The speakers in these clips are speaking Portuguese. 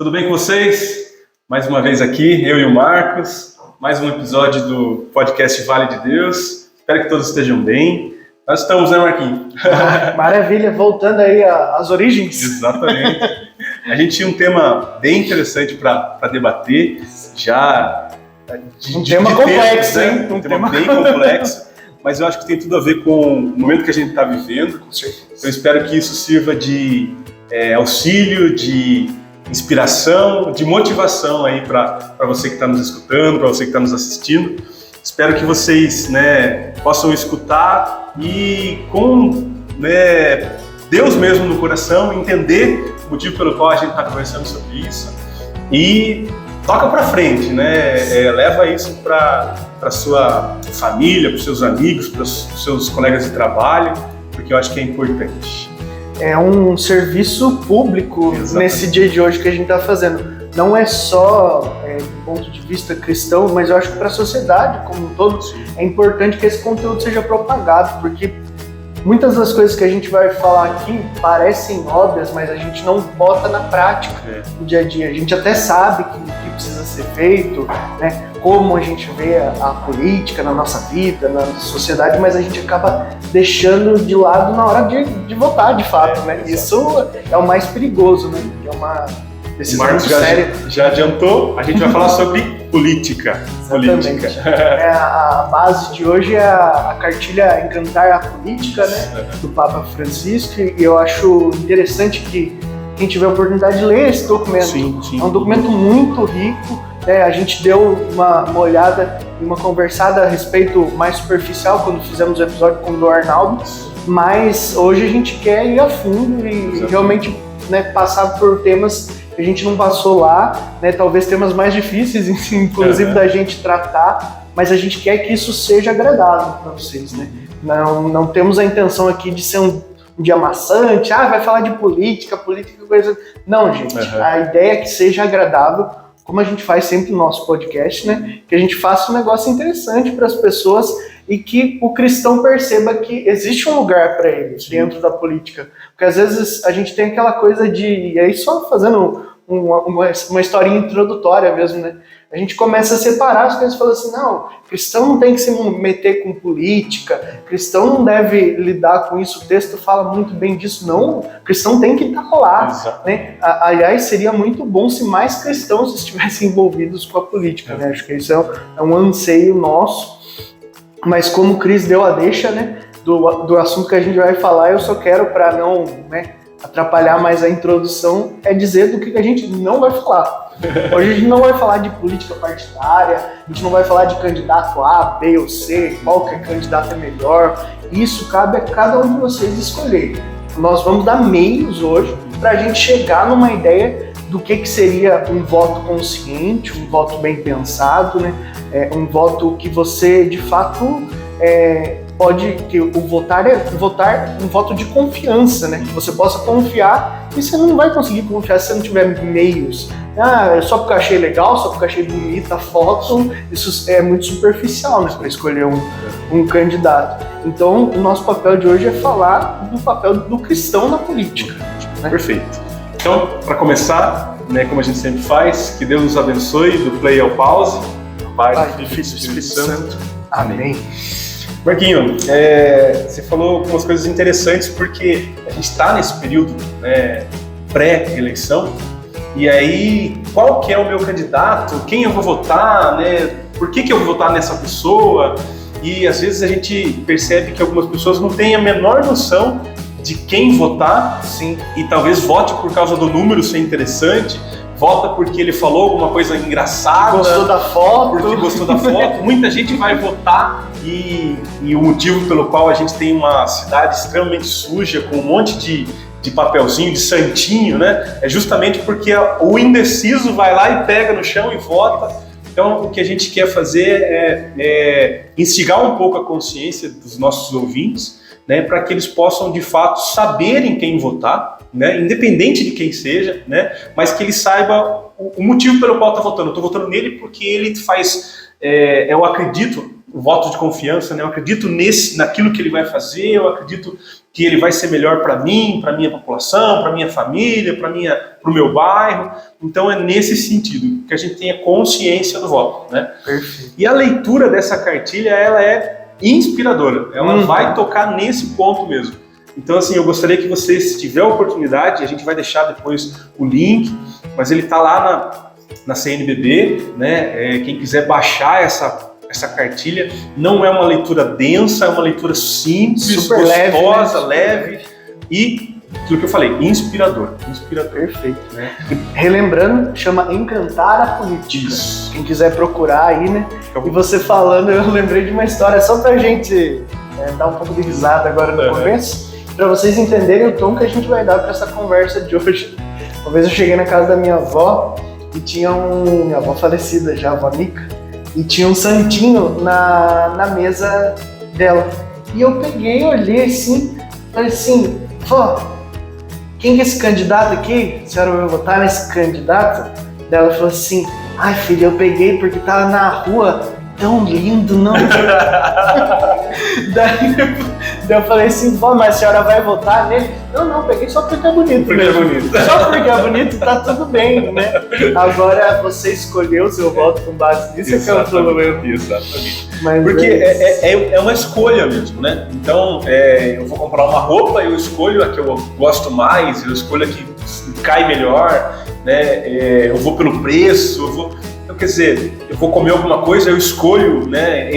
Tudo bem com vocês? Mais uma vez aqui, eu e o Marcos, mais um episódio do podcast Vale de Deus. Espero que todos estejam bem. Nós estamos, né, Marquinhos? Maravilha, voltando aí às origens. Exatamente. A gente tinha um tema bem interessante para debater, já... Um tema complexo, tempo, hein? Um tema bem complexo, mas eu acho que tem tudo a ver com o momento que a gente está vivendo. Eu espero que isso sirva de auxílio, de inspiração, de motivação aí para você que está nos escutando, para você que está nos assistindo. Espero que vocês, possam escutar e com Deus mesmo no coração entender o motivo pelo qual a gente está conversando sobre isso e toca para frente, leva isso para sua família, para os seus amigos, para os seus colegas de trabalho, porque eu acho que é importante. É um serviço público. Exatamente. Nesse dia de hoje que a gente está fazendo. Não é só do ponto de vista cristão, mas eu acho que para a sociedade como um todo é importante que esse conteúdo seja propagado, porque muitas das coisas que a gente vai falar aqui parecem óbvias, mas a gente não bota na prática no dia a dia. A gente até sabe o que precisa ser feito, como a gente vê a política na nossa vida, na sociedade, mas a gente acaba deixando de lado na hora de votar, de fato. Isso é o mais perigoso, É uma decisão muito séria. Já adiantou, a gente vai falar sobre política. Exatamente. A base de hoje é a cartilha Encantar a Política, do Papa Francisco, e eu acho interessante que quem tiver a oportunidade de ler esse documento. Sim. É um documento muito rico. A gente deu uma olhada e uma conversada a respeito mais superficial quando fizemos o episódio com o do Arnaldo, mas hoje a gente quer ir a fundo e realmente passar por temas que a gente não passou lá, talvez temas mais difíceis, inclusive da gente tratar, mas a gente quer que isso seja agradável para vocês, Não temos a intenção aqui de ser um dia maçante, vai falar de política, coisa... Não, gente, a ideia é que seja agradável, como a gente faz sempre no nosso podcast, que a gente faça um negócio interessante para as pessoas e que o cristão perceba que existe um lugar para eles dentro da política. Porque às vezes a gente tem aquela coisa de... E aí só fazendo uma historinha introdutória mesmo, A gente começa a separar as coisas e fala assim, não, cristão não tem que se meter com política, cristão não deve lidar com isso, o texto fala muito bem disso, não, cristão tem que estar lá, Aliás, seria muito bom se mais cristãos estivessem envolvidos com a política, Acho que isso é um anseio nosso, mas como o Cris deu a deixa, do assunto que a gente vai falar, eu só quero, para não atrapalhar mais a introdução, é dizer do que a gente não vai falar. Hoje a gente não vai falar de política partidária, a gente não vai falar de candidato A, B ou C, qual que candidato é melhor. Isso cabe a cada um de vocês escolher. Nós vamos dar meios hoje para a gente chegar numa ideia do que seria um voto consciente, um voto bem pensado, um voto que você, de fato, que o votar é um voto de confiança, que você possa confiar, e você não vai conseguir confiar se você não tiver meios. Só porque eu achei legal, só porque eu achei bonita a foto, isso é muito superficial, para escolher um candidato. Então, o nosso papel de hoje é falar do papel do cristão na política. Perfeito. Então, para começar, como a gente sempre faz, que Deus nos abençoe do play ao pause. Pai, Filho e Espírito Santo. Amém. Marquinho, você falou algumas coisas interessantes porque a gente está nesse período pré-eleição e aí qual que é o meu candidato, quem eu vou votar, por que eu vou votar nessa pessoa, e às vezes a gente percebe que algumas pessoas não têm a menor noção de quem votar. Sim. E talvez vote por causa do número ser interessante, vota porque ele falou alguma coisa engraçada. Gostou da foto. Porque gostou da foto. Muita gente vai votar e o motivo pelo qual a gente tem uma cidade extremamente suja, com um monte de papelzinho, de santinho, é justamente porque o indeciso vai lá e pega no chão e vota. Então, o que a gente quer fazer é instigar um pouco a consciência dos nossos ouvintes, para que eles possam, de fato, saberem quem votar, independente de quem seja, mas que ele saiba o motivo pelo qual está votando. Eu estou votando nele porque ele faz, eu acredito, voto de confiança, né? Eu acredito naquilo que ele vai fazer, eu acredito que ele vai ser melhor para mim, para minha população, para minha família, para o meu bairro. Então é nesse sentido que a gente tenha consciência do voto, né? Perfeito. E a leitura dessa cartilha, ela é inspiradora, ela vai tocar nesse ponto mesmo. Então, assim, eu gostaria que você, se tiver a oportunidade, a gente vai deixar depois o link, mas ele está lá na CNBB, né? Quem quiser baixar essa cartilha, não é uma leitura densa, é uma leitura simples, super gostosa, leve e, aquilo que eu falei, inspirador. Perfeito. Né? E, relembrando, chama Encantar a Política. Isso. Quem quiser procurar aí, né? E você falando, eu lembrei de uma história, só pra gente dar um pouco de risada agora no começo, pra vocês entenderem o tom que a gente vai dar pra essa conversa de hoje. Uma vez eu cheguei na casa da minha avó e tinha minha avó falecida já, a avó Nica, e tinha um santinho na mesa dela. E eu peguei, olhei assim, falei assim, vó, quem que é esse candidato aqui? A senhora vai votar nesse candidato? Daí ela falou assim, ai filha, eu peguei porque tava na rua, tão lindo, não? Daí eu falei assim, vó, mas a senhora vai votar nele? Não, peguei só porque é bonito. Só porque é bonito, tá tudo bem, né? Agora você escolheu o seu voto com base nisso, é que é o problema. Exatamente. Mas porque é uma escolha mesmo, né? Então, eu vou comprar uma roupa, eu escolho a que eu gosto mais, eu escolho a que cai melhor, né? Eu vou pelo preço, quer dizer, eu vou comer alguma coisa, eu escolho, né,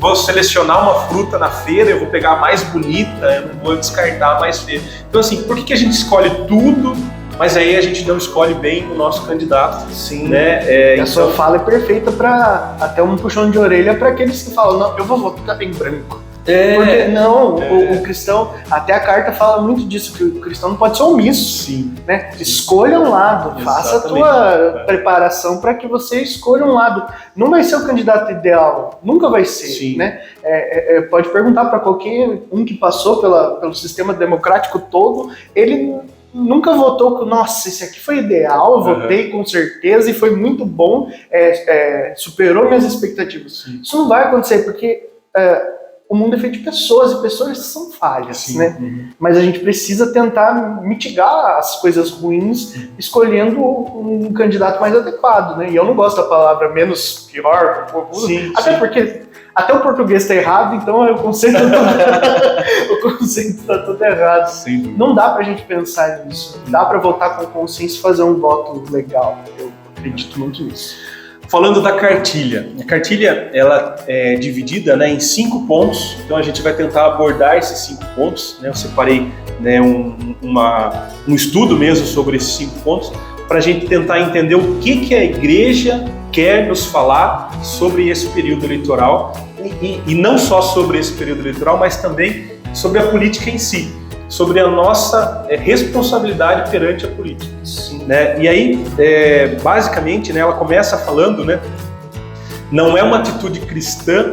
vou selecionar uma fruta na feira, eu vou pegar a mais bonita, eu não vou descartar a mais feia. Então, assim, por que a gente escolhe tudo, mas aí a gente não escolhe bem o nosso candidato? Sim, né? A sua fala é perfeita para até um puxão de orelha para aqueles que falam, não, eu vou votar em branco. Porque não, o cristão, até a carta fala muito disso, que o cristão não pode ser omisso. Sim. Né? Escolha um lado, faça a tua preparação para que você escolha um lado. Não vai ser o candidato ideal, nunca vai ser. Sim. Né? Pode perguntar para qualquer um que passou pelo sistema democrático todo, ele nunca votou com, nossa, esse aqui foi ideal, eu votei com certeza e foi muito bom, superou minhas expectativas. Sim. Isso não vai acontecer, porque o mundo é feito de pessoas, e pessoas são falhas, sim, né? Mas a gente precisa tentar mitigar as coisas ruins escolhendo um candidato mais adequado, né? E eu não gosto da palavra menos pior, até porque até o português está errado, então o conceito está tudo errado. Sim. Não dá pra gente pensar nisso, dá pra votar com consciência e fazer um voto legal. Eu acredito muito nisso. Falando da cartilha, a cartilha ela é dividida, né, em 5 pontos, então a gente vai tentar abordar esses 5 pontos, né, eu separei, né, um estudo mesmo sobre esses 5 pontos, para a gente tentar entender o que a igreja quer nos falar sobre esse período eleitoral, e não só sobre esse período eleitoral, mas também sobre a política em si, sobre a nossa responsabilidade perante a política. Né? E aí, basicamente, né, ela começa falando, né, não é uma atitude cristã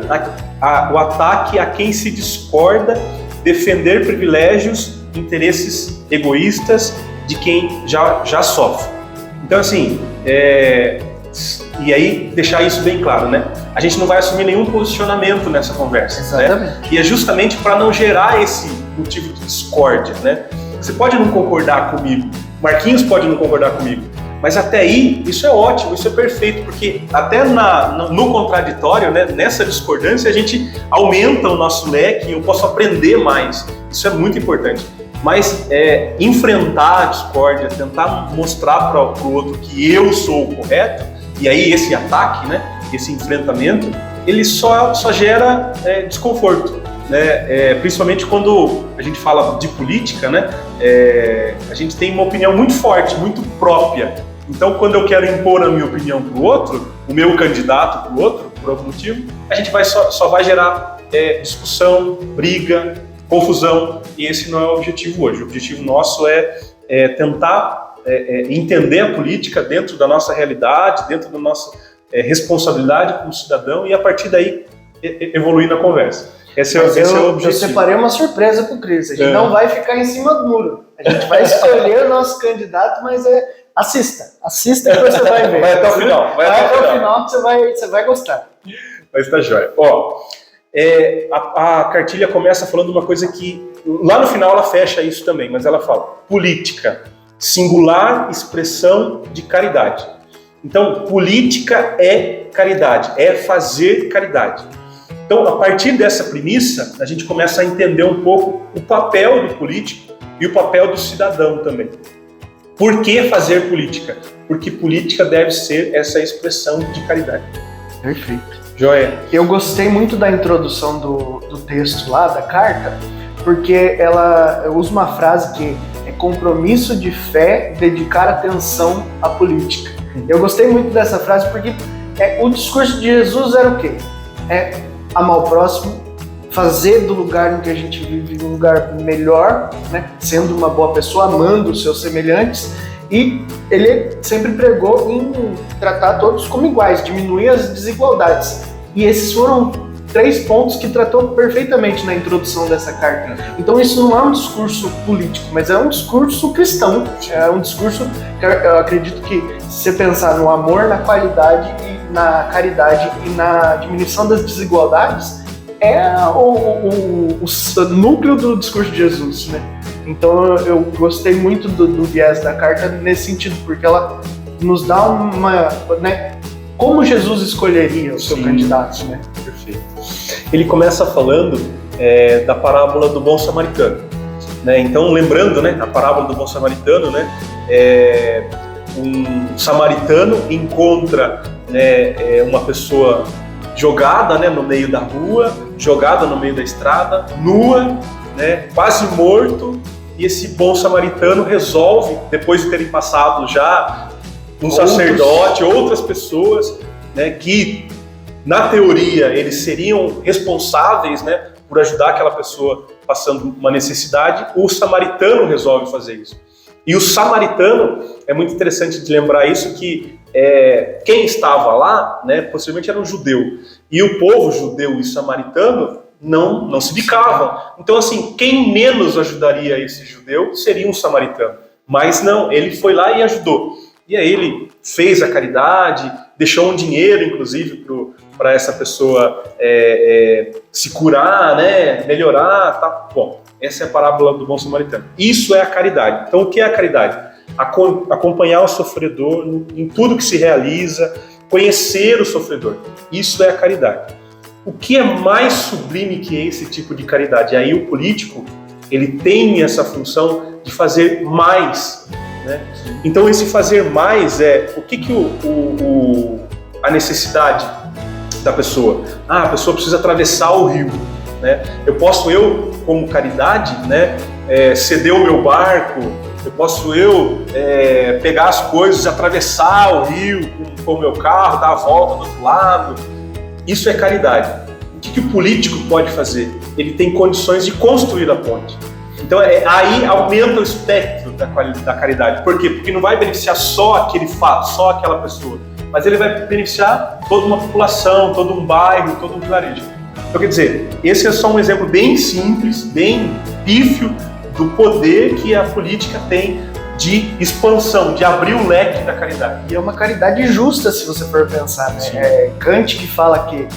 o ataque a quem se discorda, defender privilégios, interesses egoístas de quem já sofre. Então, assim, e aí deixar isso bem claro, né? A gente não vai assumir nenhum posicionamento nessa conversa. Exatamente. Né? E é justamente para não gerar esse motivo de discórdia, né? Você pode não concordar comigo, Marquinhos pode não concordar comigo, mas até aí isso é ótimo, isso é perfeito, porque até no contraditório, né, nessa discordância, a gente aumenta o nosso leque e eu posso aprender mais. Isso é muito importante. Mas enfrentar a discórdia, tentar mostrar para o outro que eu sou o correto, e aí esse ataque, né, esse enfrentamento, ele só gera desconforto. Né? Principalmente quando a gente fala de política, né? A gente tem uma opinião muito forte, muito própria. Então, quando eu quero impor a minha opinião para o outro, o meu candidato para o outro, por algum motivo, a gente só vai gerar discussão, briga, confusão, e esse não é o objetivo hoje. O objetivo nosso é tentar entender a política dentro da nossa realidade, dentro da nossa responsabilidade como cidadão, e a partir daí evoluir na conversa. Esse é o objetivo. Eu separei uma surpresa pro Cris. A gente não vai ficar em cima do muro. A gente vai escolher o nosso candidato, mas assista que você vai ver. Vai até o final. Vai até o final que você vai gostar. Mas tá jóia. Ó, a cartilha começa falando uma coisa que, lá no final ela fecha isso também, mas ela fala política, singular expressão de caridade. Então, política é caridade, é fazer caridade. Então, a partir dessa premissa, a gente começa a entender um pouco o papel do político e o papel do cidadão também. Por que fazer política? Porque política deve ser essa expressão de caridade. Perfeito. Joia. Eu gostei muito da introdução do texto lá, da carta, porque ela usa uma frase que é compromisso de fé, dedicar atenção à política. Eu gostei muito dessa frase porque o discurso de Jesus era o quê? Amar o próximo, fazer do lugar em que a gente vive um lugar melhor, né? Sendo uma boa pessoa, amando os seus semelhantes. E ele sempre pregou em tratar todos como iguais, diminuir as desigualdades. E esses foram 3 pontos que tratou perfeitamente na introdução dessa carta. Então isso não é um discurso político, mas é um discurso cristão. É um discurso que eu acredito que, se você pensar no amor, na qualidade, e na caridade e na diminuição das desigualdades, é o núcleo do discurso de Jesus, né? Então eu gostei muito do viés da carta nesse sentido, porque ela nos dá uma... né, como Jesus escolheria o seu candidato, né? Perfeito. Ele começa falando da parábola do bom samaritano, né? Então, lembrando, né, a parábola do bom samaritano, né, um samaritano encontra, né, uma pessoa jogada, né, no meio da rua, jogada no meio da estrada, nua, né, quase morto, e esse bom samaritano resolve, depois de terem passado já um sacerdote, outras pessoas, né, que na teoria eles seriam responsáveis, né, por ajudar aquela pessoa passando uma necessidade, o samaritano resolve fazer isso. E o samaritano, é muito interessante de lembrar isso, que quem estava lá, né, possivelmente era um judeu, e o povo judeu e samaritano não se bicavam. Então, assim, quem menos ajudaria esse judeu seria um samaritano. Mas não, ele foi lá e ajudou. E aí ele fez a caridade, deixou um dinheiro, inclusive, para essa pessoa se curar, né, melhorar, tá? Bom, essa é a parábola do bom samaritano. Isso é a caridade. Então, o que é a caridade? Acompanhar o sofredor em tudo que se realiza, conhecer o sofredor. Isso é a caridade. O que é mais sublime que esse tipo de caridade? E aí o político, ele tem essa função de fazer mais, né? Então esse fazer mais o que a necessidade da pessoa? A pessoa precisa atravessar o rio, né? Eu como caridade, né, ceder o meu barco, eu posso pegar as coisas, atravessar o rio com o meu carro, dar a volta do outro lado. Isso é caridade. O que o político pode fazer? Ele tem condições de construir a ponte. Então aí aumenta o espectro da caridade. Por quê? Porque não vai beneficiar só aquele fato, só aquela pessoa, mas ele vai beneficiar toda uma população, todo um bairro, todo um vilarejo. Então, quer dizer, esse é só um exemplo bem simples, bem pífio do poder que a política tem de expansão, de abrir o leque da caridade. E é uma caridade justa, se você for pensar, né? Kant que fala que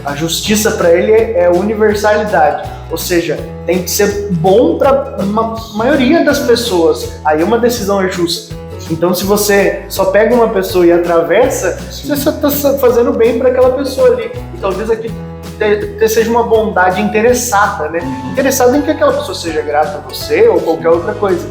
a justiça para ele é universalidade, ou seja, tem que ser bom para uma maioria das pessoas, aí uma decisão é justa. Então, se você só pega uma pessoa e atravessa, você só está fazendo bem para aquela pessoa ali. E talvez aqui seja uma bondade interessada, né? Interessada em que aquela pessoa seja grata a você ou qualquer outra coisa.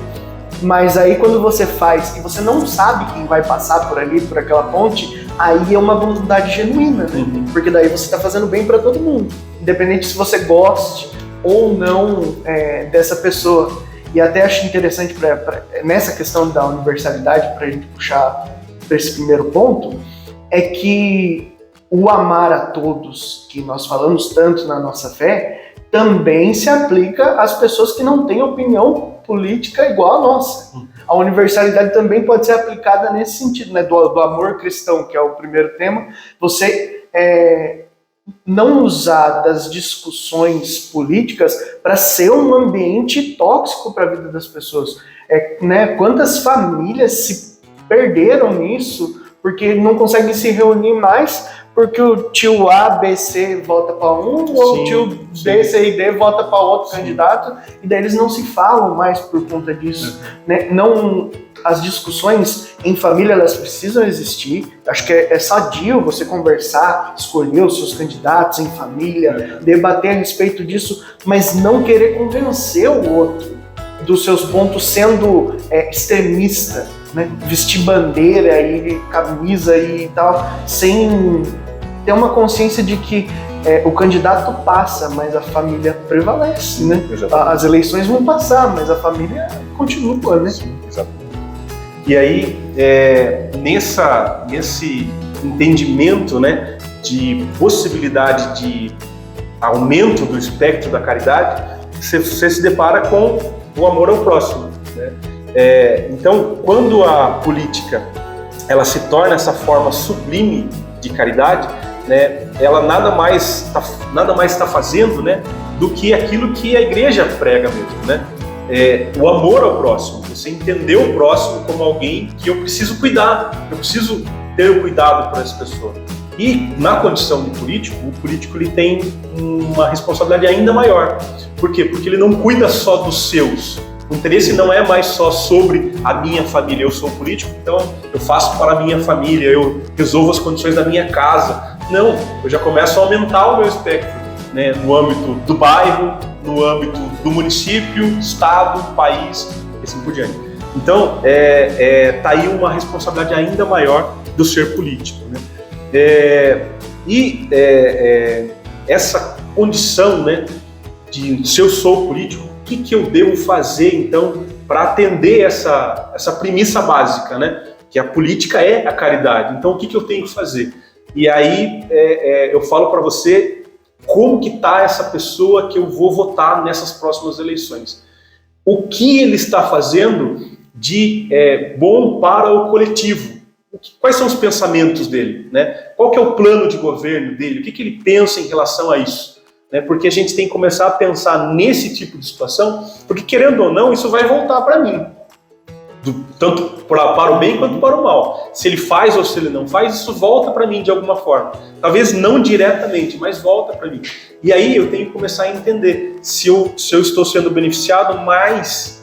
Mas aí quando você faz e você não sabe quem vai passar por ali, por aquela ponte, aí é uma bondade genuína, né? Porque daí você está fazendo bem para todo mundo, independente se você goste ou não dessa pessoa. E até acho interessante nessa questão da universalidade, para a gente puxar para esse primeiro ponto, é que o amar a todos, que nós falamos tanto na nossa fé, também se aplica às pessoas que não têm opinião política igual a nossa. A universalidade também pode ser aplicada nesse sentido, né, do amor cristão, que é o primeiro tema. Você não usar das discussões políticas para ser um ambiente tóxico para a vida das pessoas. Né, quantas famílias se perderam nisso porque não conseguem se reunir mais porque o tio A, B, C vota para um, ou o tio B, C e D vota para outro candidato, e daí eles não se falam mais por conta disso. Né? Não, as discussões em família, elas precisam existir. Acho que é sadio você conversar, escolher os seus candidatos em família, debater a respeito disso, mas não querer convencer o outro dos seus pontos sendo extremista, né? Vestir bandeira e camisa e tal, sem ter uma consciência de que o candidato passa, mas a família prevalece, né? As eleições vão passar, mas a família continua, né? Sim, exatamente. E aí, nesse entendimento, né, de possibilidade de aumento do espectro da caridade, você se depara com o amor ao próximo, né? Então, quando a política ela se torna essa forma sublime de caridade, né, ela nada mais está fazendo, né, do que aquilo que a igreja prega mesmo, né? O amor ao próximo, você entender o próximo como alguém que eu preciso cuidar, eu preciso ter o cuidado por essa pessoa. E na condição de político, o político ele tem uma responsabilidade ainda maior. Por quê? Porque ele não cuida só dos seus. O interesse não é mais só sobre a minha família. Eu sou político, então eu faço para a minha família, eu resolvo as condições da minha casa. Não, eu já começo a aumentar o meu espectro, né, no âmbito do bairro, no âmbito do município, estado, país, e assim por diante. Então, tá aí uma responsabilidade ainda maior do ser político, né? Essa condição, né, de se eu sou político, o que eu devo fazer, então, para atender essa premissa básica, né? Que a política é a caridade. Então, o que eu tenho que fazer? E aí, eu falo para você como que está essa pessoa que eu vou votar nessas próximas eleições. O que ele está fazendo de bom para o coletivo? Quais são os pensamentos dele, né? Qual que é o plano de governo dele? O que ele pensa em relação a isso? Né? Porque a gente tem que começar a pensar nesse tipo de situação, porque querendo ou não, isso vai voltar para mim. Tanto para o bem quanto para o mal. Se ele faz ou se ele não faz, isso volta para mim de alguma forma. Talvez não diretamente, mas volta para mim. E aí eu tenho que começar a entender se eu estou sendo beneficiado, mais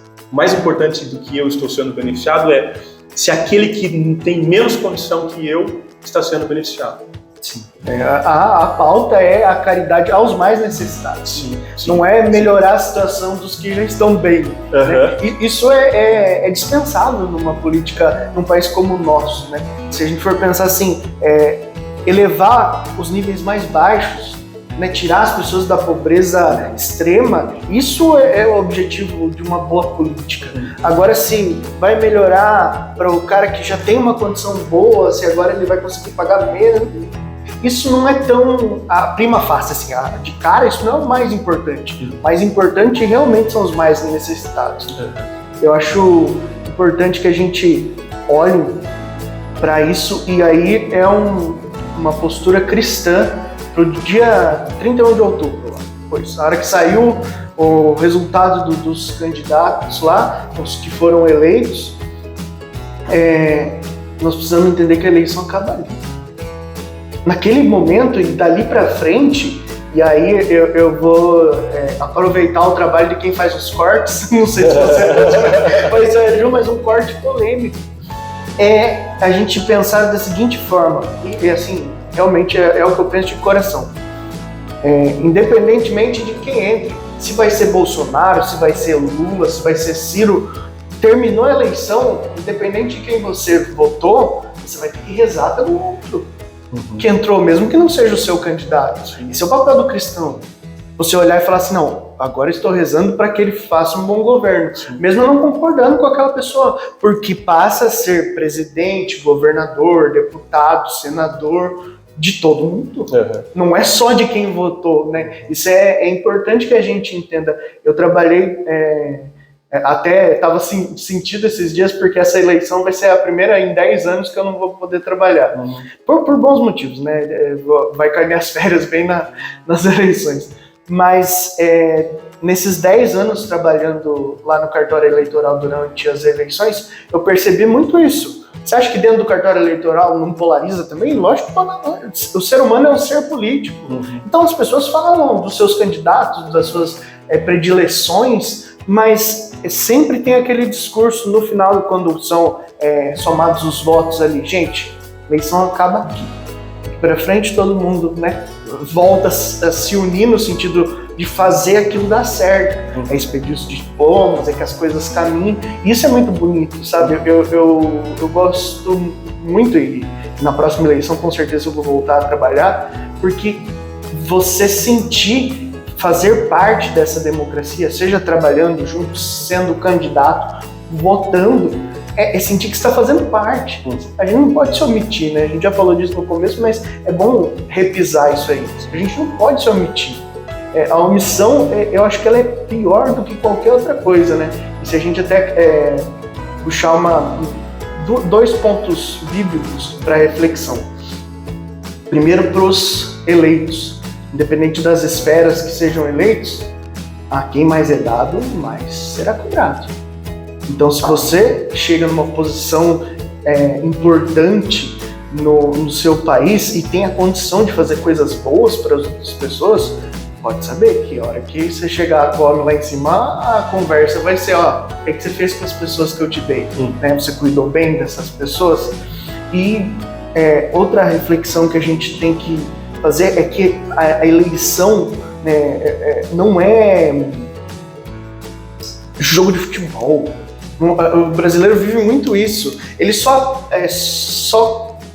importante do que eu estou sendo beneficiado é se aquele que tem menos condição que eu está sendo beneficiado. Sim. A pauta é a caridade aos mais necessitados. Sim. Não é melhorar a situação dos que já estão bem. Né? E isso é dispensável numa política, num país como o nosso. Né? Se a gente for pensar assim, elevar os níveis mais baixos, né? Tirar as pessoas da pobreza extrema, isso é o objetivo de uma boa política. Agora, se vai melhorar para o cara que já tem uma condição boa, se agora ele vai conseguir pagar menos, isso não é tão a prima facie, assim, de cara isso não é o mais importante. O mais importante realmente são os mais necessitados. Eu acho importante que a gente olhe para isso, e aí é uma postura cristã para o dia 31 de outubro. Pois, a hora que saiu o resultado dos candidatos lá, os que foram eleitos, nós precisamos entender que a eleição acaba ali. Naquele momento e dali para frente, e aí eu vou aproveitar o trabalho de quem faz os cortes, não sei se você mas um corte polêmico, a gente pensar da seguinte forma, e assim, realmente é o que eu penso de coração, independentemente de quem entre, se vai ser Bolsonaro, se vai ser Lula, se vai ser Ciro, terminou a eleição, independente de quem você votou, você vai ter que rezar pelo outro. Que entrou, mesmo que não seja o seu candidato. Esse é o papel do cristão. Você olhar e falar assim, não, agora estou rezando para que ele faça um bom governo. Mesmo não concordando com aquela pessoa, porque passa a ser presidente, governador, deputado, senador, de todo mundo. Não é só de quem votou, né? Isso é importante que a gente entenda. Eu trabalhei... até estava sentido esses dias, porque essa eleição vai ser a primeira em 10 anos que eu não vou poder trabalhar. Por bons motivos, né? Vai cair minhas férias bem nas eleições. Mas nesses 10 anos trabalhando lá no cartório eleitoral durante as eleições, eu percebi muito isso. Você acha que dentro do cartório eleitoral não polariza também? Lógico que polariza. O ser humano é um ser político. Então as pessoas falam dos seus candidatos, das suas predileções, mas sempre tem aquele discurso no final, quando são somados os votos ali. Gente, a eleição acaba aqui. Para frente todo mundo, né, volta a se unir no sentido de fazer aquilo dar certo. É expedir os diplomas, é que as coisas caminhem. Isso é muito bonito, sabe? Eu gosto muito, e na próxima eleição com certeza eu vou voltar a trabalhar, porque você sentir fazer parte dessa democracia, seja trabalhando junto, sendo candidato, votando, é sentir que está fazendo parte. A gente não pode se omitir, né? A gente já falou disso no começo, mas é bom repisar isso aí. A gente não pode se omitir. A omissão, eu acho que ela é pior do que qualquer outra coisa, né? E se a gente até puxar dois pontos bíblicos para reflexão. Primeiro, para os eleitos. Independente das esferas que sejam eleitos, a quem mais é dado, mais será cobrado. Então, se você chega numa posição importante no seu país e tem a condição de fazer coisas boas para as outras pessoas, pode saber que a hora que você chegar agora lá em cima, a conversa vai ser, o que você fez com as pessoas que eu te dei? Né? Você cuidou bem dessas pessoas? E outra reflexão que a gente tem que fazer é que a eleição não é jogo de futebol. O brasileiro vive muito isso. Ele só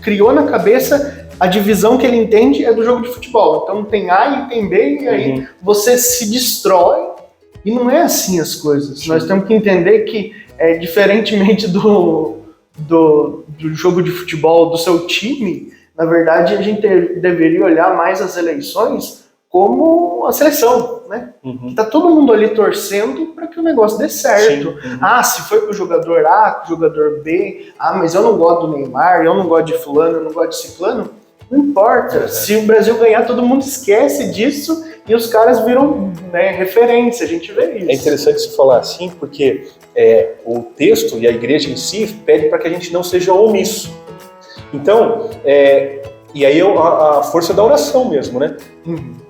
criou na cabeça a divisão que ele entende é do jogo de futebol. Então tem A e tem B, e aí você se destrói. E não é assim as coisas. Sim. Nós temos que entender que, diferentemente do jogo de futebol do seu time, na verdade a gente deveria olhar mais as eleições como a seleção, né? Tá todo mundo ali torcendo para que o negócio dê certo. Se foi com o jogador A, com o jogador B, mas eu não gosto do Neymar, eu não gosto de fulano, eu não gosto de ciclano, não importa. Se o Brasil ganhar, todo mundo esquece disso e os caras viram, referência, a gente vê isso. É interessante você falar assim, porque o texto e a igreja em si pede para que a gente não seja omisso. Então, e aí a força da oração mesmo, né?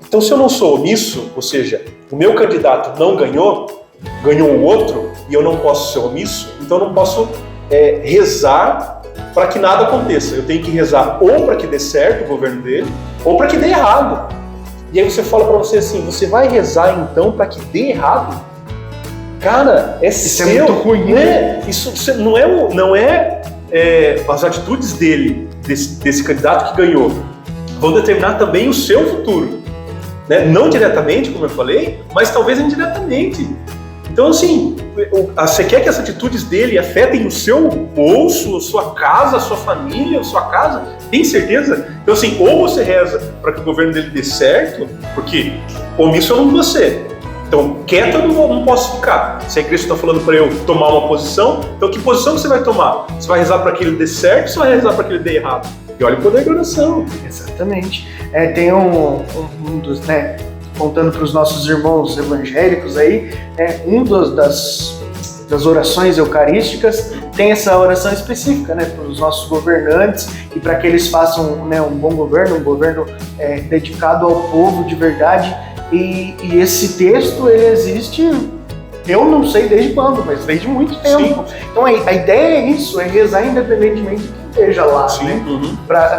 Então, se eu não sou omisso, ou seja, o meu candidato não ganhou o outro, e eu não posso ser omisso, então eu não posso rezar para que nada aconteça. Eu tenho que rezar ou para que dê certo o governo dele, ou para que dê errado. E aí você fala para você assim, você vai rezar então para que dê errado? Cara, isso é muito ruim, né? Isso não é as atitudes desse candidato que ganhou, vão determinar também o seu futuro. Né? Não diretamente, como eu falei, mas talvez indiretamente. Então, assim, você quer que as atitudes dele afetem o seu bolso, a sua casa, a sua família, a sua casa? Tem certeza? Então, assim, ou você reza para que o governo dele dê certo, porque omisso eu não vou ser. Então, quieto eu não posso ficar. Se a igreja está falando para eu tomar uma posição, então que posição você vai tomar? Você vai rezar para que ele dê certo ou você vai rezar para que ele dê errado? E olha o poder da oração. Exatamente. Tem um dos, contando para os nossos irmãos evangélicos aí, das orações eucarísticas tem essa oração específica, para os nossos governantes e para que eles façam um bom governo, um governo dedicado ao povo de verdade. E esse texto, ele existe, eu não sei desde quando, mas desde muito tempo. Sim. Então a ideia é isso, é rezar independentemente de quem esteja lá. Sim.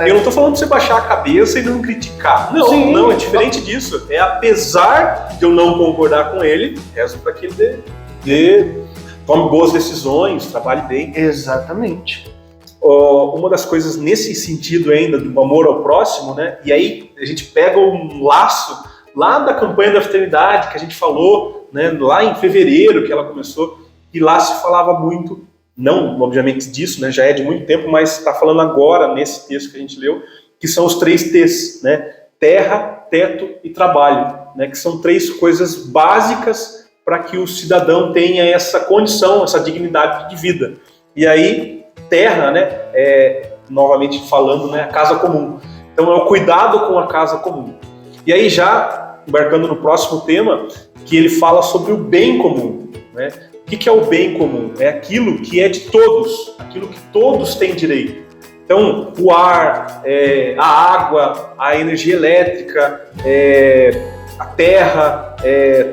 Eu não estou falando de você baixar a cabeça e não criticar. Não, é diferente disso. É apesar de eu não concordar com ele, rezo para que ele tome boas decisões, trabalhe bem. Exatamente. Uma das coisas nesse sentido ainda, do amor ao próximo, e aí a gente pega um laço lá da campanha da fraternidade que a gente falou, lá em fevereiro que ela começou, e lá se falava muito, não obviamente disso, já é de muito tempo, mas está falando agora nesse texto que a gente leu, que são os 3 T's, terra, teto e trabalho, que são 3 coisas básicas para que o cidadão tenha essa condição, essa dignidade de vida. E aí, terra, novamente falando, a casa comum. Então é o cuidado com a casa comum. E aí já embarcando no próximo tema, que ele fala sobre o bem comum, O que é o bem comum? É aquilo que é de todos, aquilo que todos têm direito. Então, o ar, a água, a energia elétrica, a terra,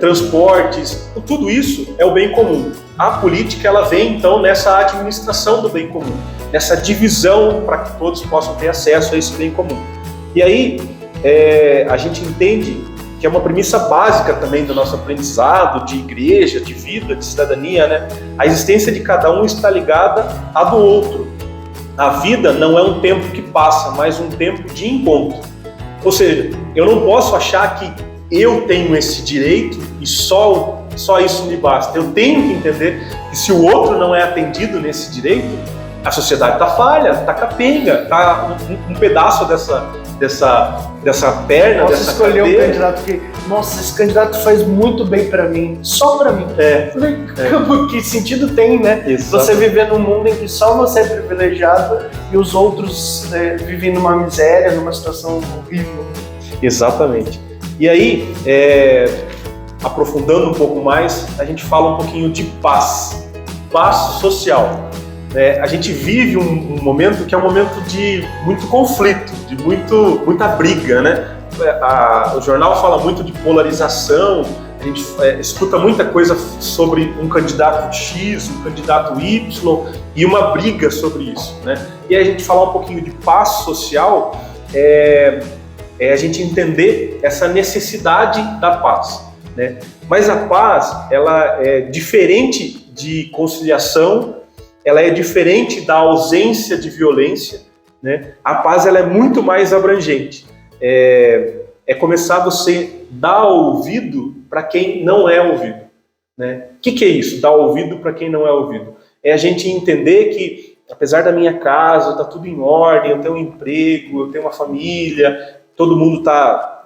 transportes, tudo isso é o bem comum. A política, ela vem então nessa administração do bem comum, nessa divisão para que todos possam ter acesso a esse bem comum. E aí a gente entende que é uma premissa básica também do nosso aprendizado de igreja, de vida, de cidadania, né? A existência de cada um está ligada à do outro. A vida não é um tempo que passa, mas um tempo de encontro. Ou seja, eu não posso achar que eu tenho esse direito e só isso me basta. Eu tenho que entender que se o outro não é atendido nesse direito, a sociedade está falha, está capenga, está um pedaço dessa perna, Posso dessa escolher cadeira. um candidato que, nossa, esse candidato faz muito bem pra mim, só pra mim. Que sentido tem, né? Exato. Você viver num mundo em que só você é privilegiado e os outros vivem numa miséria, numa situação horrível. Exatamente. E aí, aprofundando um pouco mais, a gente fala um pouquinho de paz social. A gente vive um momento que é um momento de muito conflito, de muita briga, né? O jornal fala muito de polarização, a gente escuta muita coisa sobre um candidato X, um candidato Y e uma briga sobre isso, né? E aí a gente falar um pouquinho de paz social a gente entender essa necessidade da paz, né? Mas a paz, ela é diferente de conciliação, ela é diferente da ausência de violência, né? A paz, ela é muito mais abrangente. É começar você dar ouvido para quem não é ouvido, né? O que é isso? Dar ouvido para quem não é ouvido? É a gente entender que, apesar da minha casa, tá tudo em ordem, eu tenho um emprego, eu tenho uma família, todo mundo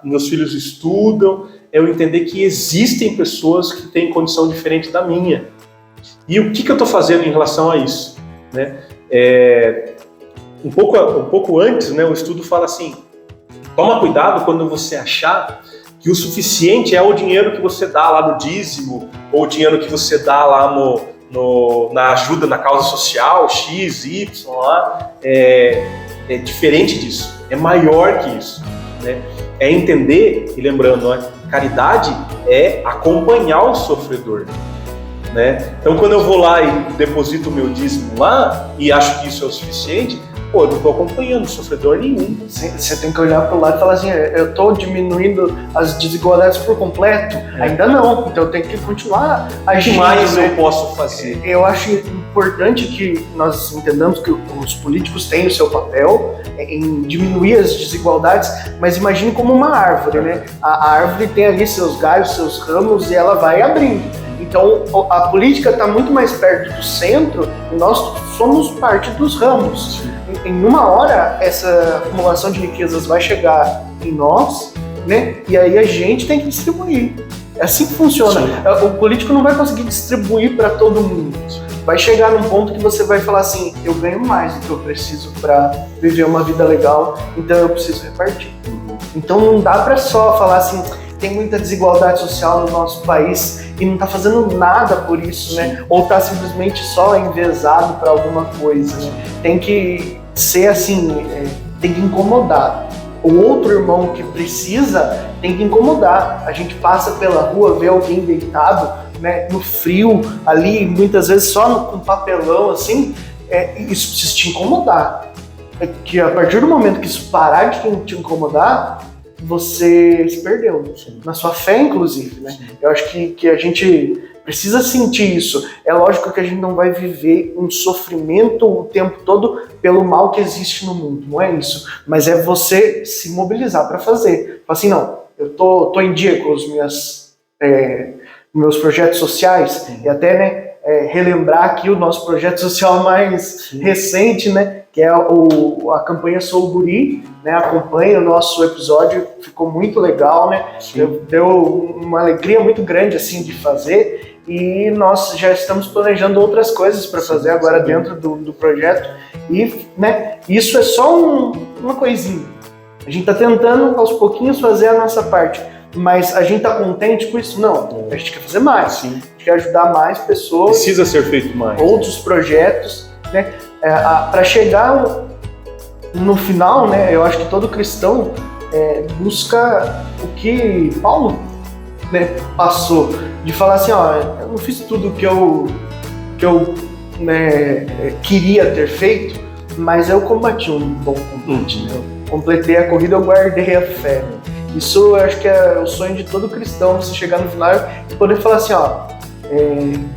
meus filhos estudam, eu entender que existem pessoas que têm condição diferente da minha. E o que eu estou fazendo em relação a isso, né? Um pouco antes, né, o estudo fala assim: toma cuidado quando você achar que o suficiente é o dinheiro que você dá lá no dízimo, ou o dinheiro que você dá lá na ajuda na causa social, X, Y, lá. É diferente disso, é maior que isso, né? É entender, e lembrando, né, caridade é acompanhar o sofredor, né? Então, quando eu vou lá e deposito o meu dízimo lá e acho que isso é o suficiente, eu não estou acompanhando sofredor nenhum. Você tem que olhar para o lado e falar assim: eu estou diminuindo as desigualdades por completo? Ainda não, então eu tenho que continuar agindo. O que mais eu posso fazer? Eu acho importante que nós entendamos que os políticos têm o seu papel em diminuir as desigualdades, mas imagine como uma árvore, né? A árvore tem ali seus galhos, seus ramos, e ela vai abrindo. Então, a política está muito mais perto do centro e nós somos parte dos ramos. Em uma hora, essa acumulação de riquezas vai chegar em nós, né? E aí a gente tem que distribuir. É assim que funciona. Sim. O político não vai conseguir distribuir para todo mundo. Vai chegar num ponto que você vai falar assim: eu ganho mais do que eu preciso para viver uma vida legal, então eu preciso repartir. Então não dá para só falar assim: tem muita desigualdade social no nosso país e não está fazendo nada por isso, né? Ou está simplesmente só enviesado para alguma coisa, né? Tem que ser assim, tem que incomodar. O outro irmão que precisa tem que incomodar. A gente passa pela rua, vê alguém deitado, né, no frio, ali, muitas vezes só com papelão, assim, isso precisa te incomodar. Que a partir do momento que isso parar de te incomodar, você se perdeu, na sua fé, inclusive, né? Eu acho que a gente precisa sentir isso. É lógico que a gente não vai viver um sofrimento o tempo todo pelo mal que existe no mundo, não é isso. Mas é você se mobilizar para fazer. Fala assim: não, eu tô em dia com os meus projetos sociais, e até, né, relembrar aqui o nosso projeto social mais recente, né, que é a campanha Sou Guri, né? Acompanha o nosso episódio, ficou muito legal, né? Deu uma alegria muito grande assim de fazer, e nós já estamos planejando outras coisas para fazer agora dentro do projeto, e, né, isso é só uma coisinha. A gente está tentando aos pouquinhos fazer a nossa parte, Mas a gente tá contente com isso? Não, a gente quer fazer mais. Sim. A gente quer ajudar mais pessoas. Precisa ser feito mais. Outros projetos, né? Para chegar no final, né? Eu acho que todo cristão busca o que Paulo, né, passou, de falar assim, ó, eu não fiz tudo que eu queria ter feito, mas eu combati um bom combate, né? Eu completei a corrida, eu guardei a fé. Isso eu acho que é o sonho de todo cristão, você chegar no final e poder falar assim, ó,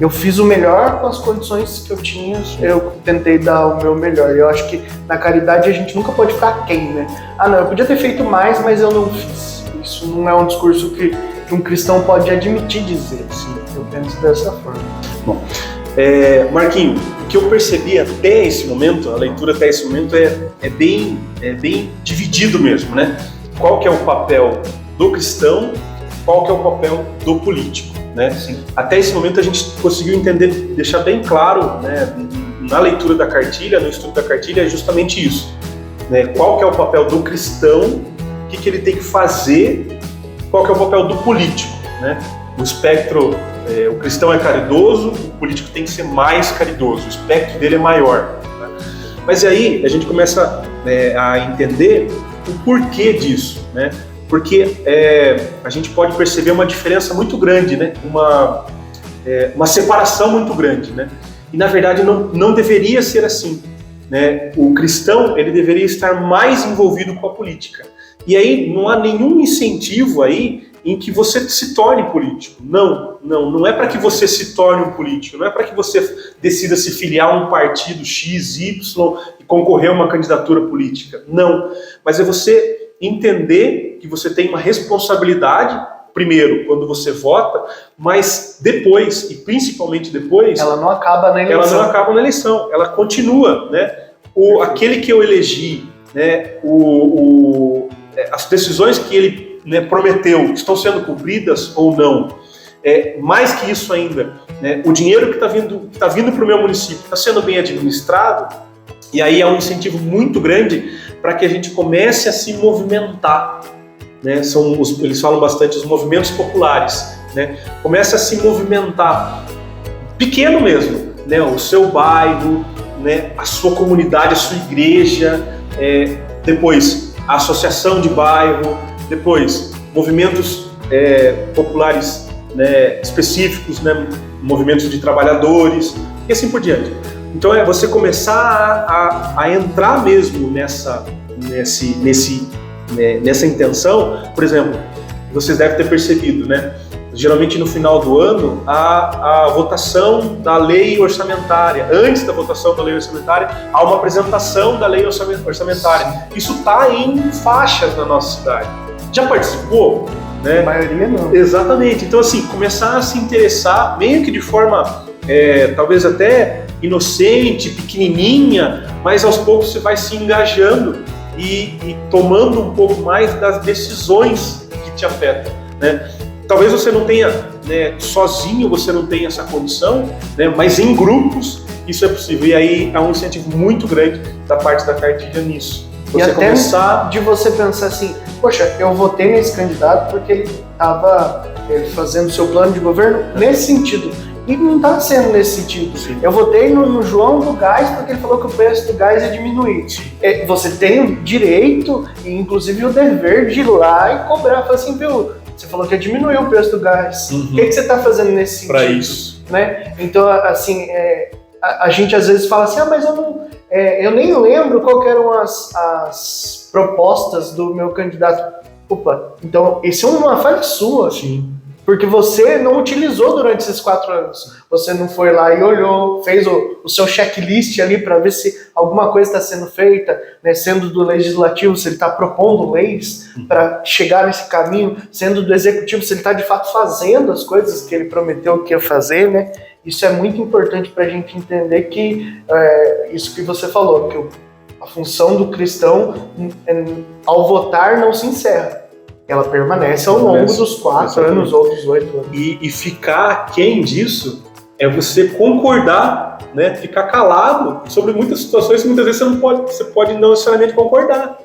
eu fiz o melhor com as condições que eu tinha, eu tentei dar o meu melhor. Eu acho que na caridade a gente nunca pode ficar aquém, né? Ah, não, eu podia ter feito mais, mas eu não fiz. Isso não é um discurso que um cristão pode admitir dizer, assim. Eu penso dessa forma. Bom, Marquinho, o que eu percebi até esse momento, a leitura até esse momento é bem dividido mesmo, né? Qual que é o papel do cristão, qual que é o papel do político, né? Sim. Até esse momento a gente conseguiu entender, deixar bem claro, né, na leitura da cartilha, no estudo da cartilha, é justamente isso, né? Qual que é o papel do cristão, o que ele tem que fazer, qual que é o papel do político, né? O espectro, o cristão é caridoso, o político tem que ser mais caridoso, o espectro dele é maior, né? Mas aí a gente começa a entender o porquê disso, né? Porque a gente pode perceber uma diferença muito grande, né? Uma separação muito grande, né? E na verdade não deveria ser assim, né? O cristão, ele deveria estar mais envolvido com a política. E aí não há nenhum incentivo aí em que você se torne político. Não é para que você se torne um político, não é para que você decida se filiar a um partido X, Y e concorrer a uma candidatura política. Não, mas é você entender que você tem uma responsabilidade, primeiro, quando você vota, mas depois, e principalmente depois... Ela não acaba na eleição. Ela não acaba na eleição, ela continua, né? Aquele que eu elegi, né? As decisões que ele, né, prometeu estão sendo cumpridas ou não? Mais que isso ainda, né? O dinheiro que está vindo para o meu município está sendo bem administrado? E aí é um incentivo muito grande para que a gente comece a se movimentar, né? Eles falam bastante os movimentos populares, né? Comece a se movimentar, pequeno mesmo, né? O seu bairro, né? A sua comunidade, a sua igreja, depois a associação de bairro, depois movimentos populares, né, específicos, né? Movimentos de trabalhadores e assim por diante. Então é você começar a entrar mesmo nessa intenção. Por exemplo, vocês devem ter percebido, né? Geralmente no final do ano, a votação da lei orçamentária. Antes da votação da lei orçamentária, há uma apresentação da lei orçamentária. Isso está em faixas na nossa cidade. Já participou? Né? A maioria não. Exatamente. Então, assim, começar a se interessar, meio que de forma, talvez até inocente, pequenininha, mas aos poucos você vai se engajando e tomando um pouco mais das decisões que te afetam, né? Talvez você não tenha, né, sozinho você não tenha essa condição, né, mas em grupos isso é possível. E aí há um incentivo muito grande da parte da cartilha nisso. Você e até de você pensar assim, poxa, eu votei nesse candidato porque ele estava fazendo o seu plano de governo nesse sentido. E não está sendo nesse sentido. Sim. Eu votei no João do gás porque ele falou que o preço do gás ia diminuir. Você tem o direito e inclusive o dever de ir lá e cobrar. Falar assim, viu, você falou que ia diminuir o preço do gás. Uhum. O que você está fazendo nesse sentido? Para isso. Né? Então, assim, a gente às vezes fala assim, mas eu nem lembro qual que eram as propostas do meu candidato. Opa, então isso é uma falha sua. Sim. Porque você não utilizou durante esses 4 anos. Você não foi lá e olhou, fez o seu checklist ali para ver se alguma coisa está sendo feita, né? Sendo do legislativo, se ele está propondo leis para chegar nesse caminho, sendo do executivo, se ele está de fato fazendo as coisas que ele prometeu que ia fazer, né? Isso é muito importante para a gente entender que isso que você falou, que a função do cristão ao votar não se encerra. Ela permanece ao longo dos 4 anos ou dos 8 anos. E ficar aquém disso é você concordar, né? Ficar calado sobre muitas situações que muitas vezes você pode não necessariamente concordar.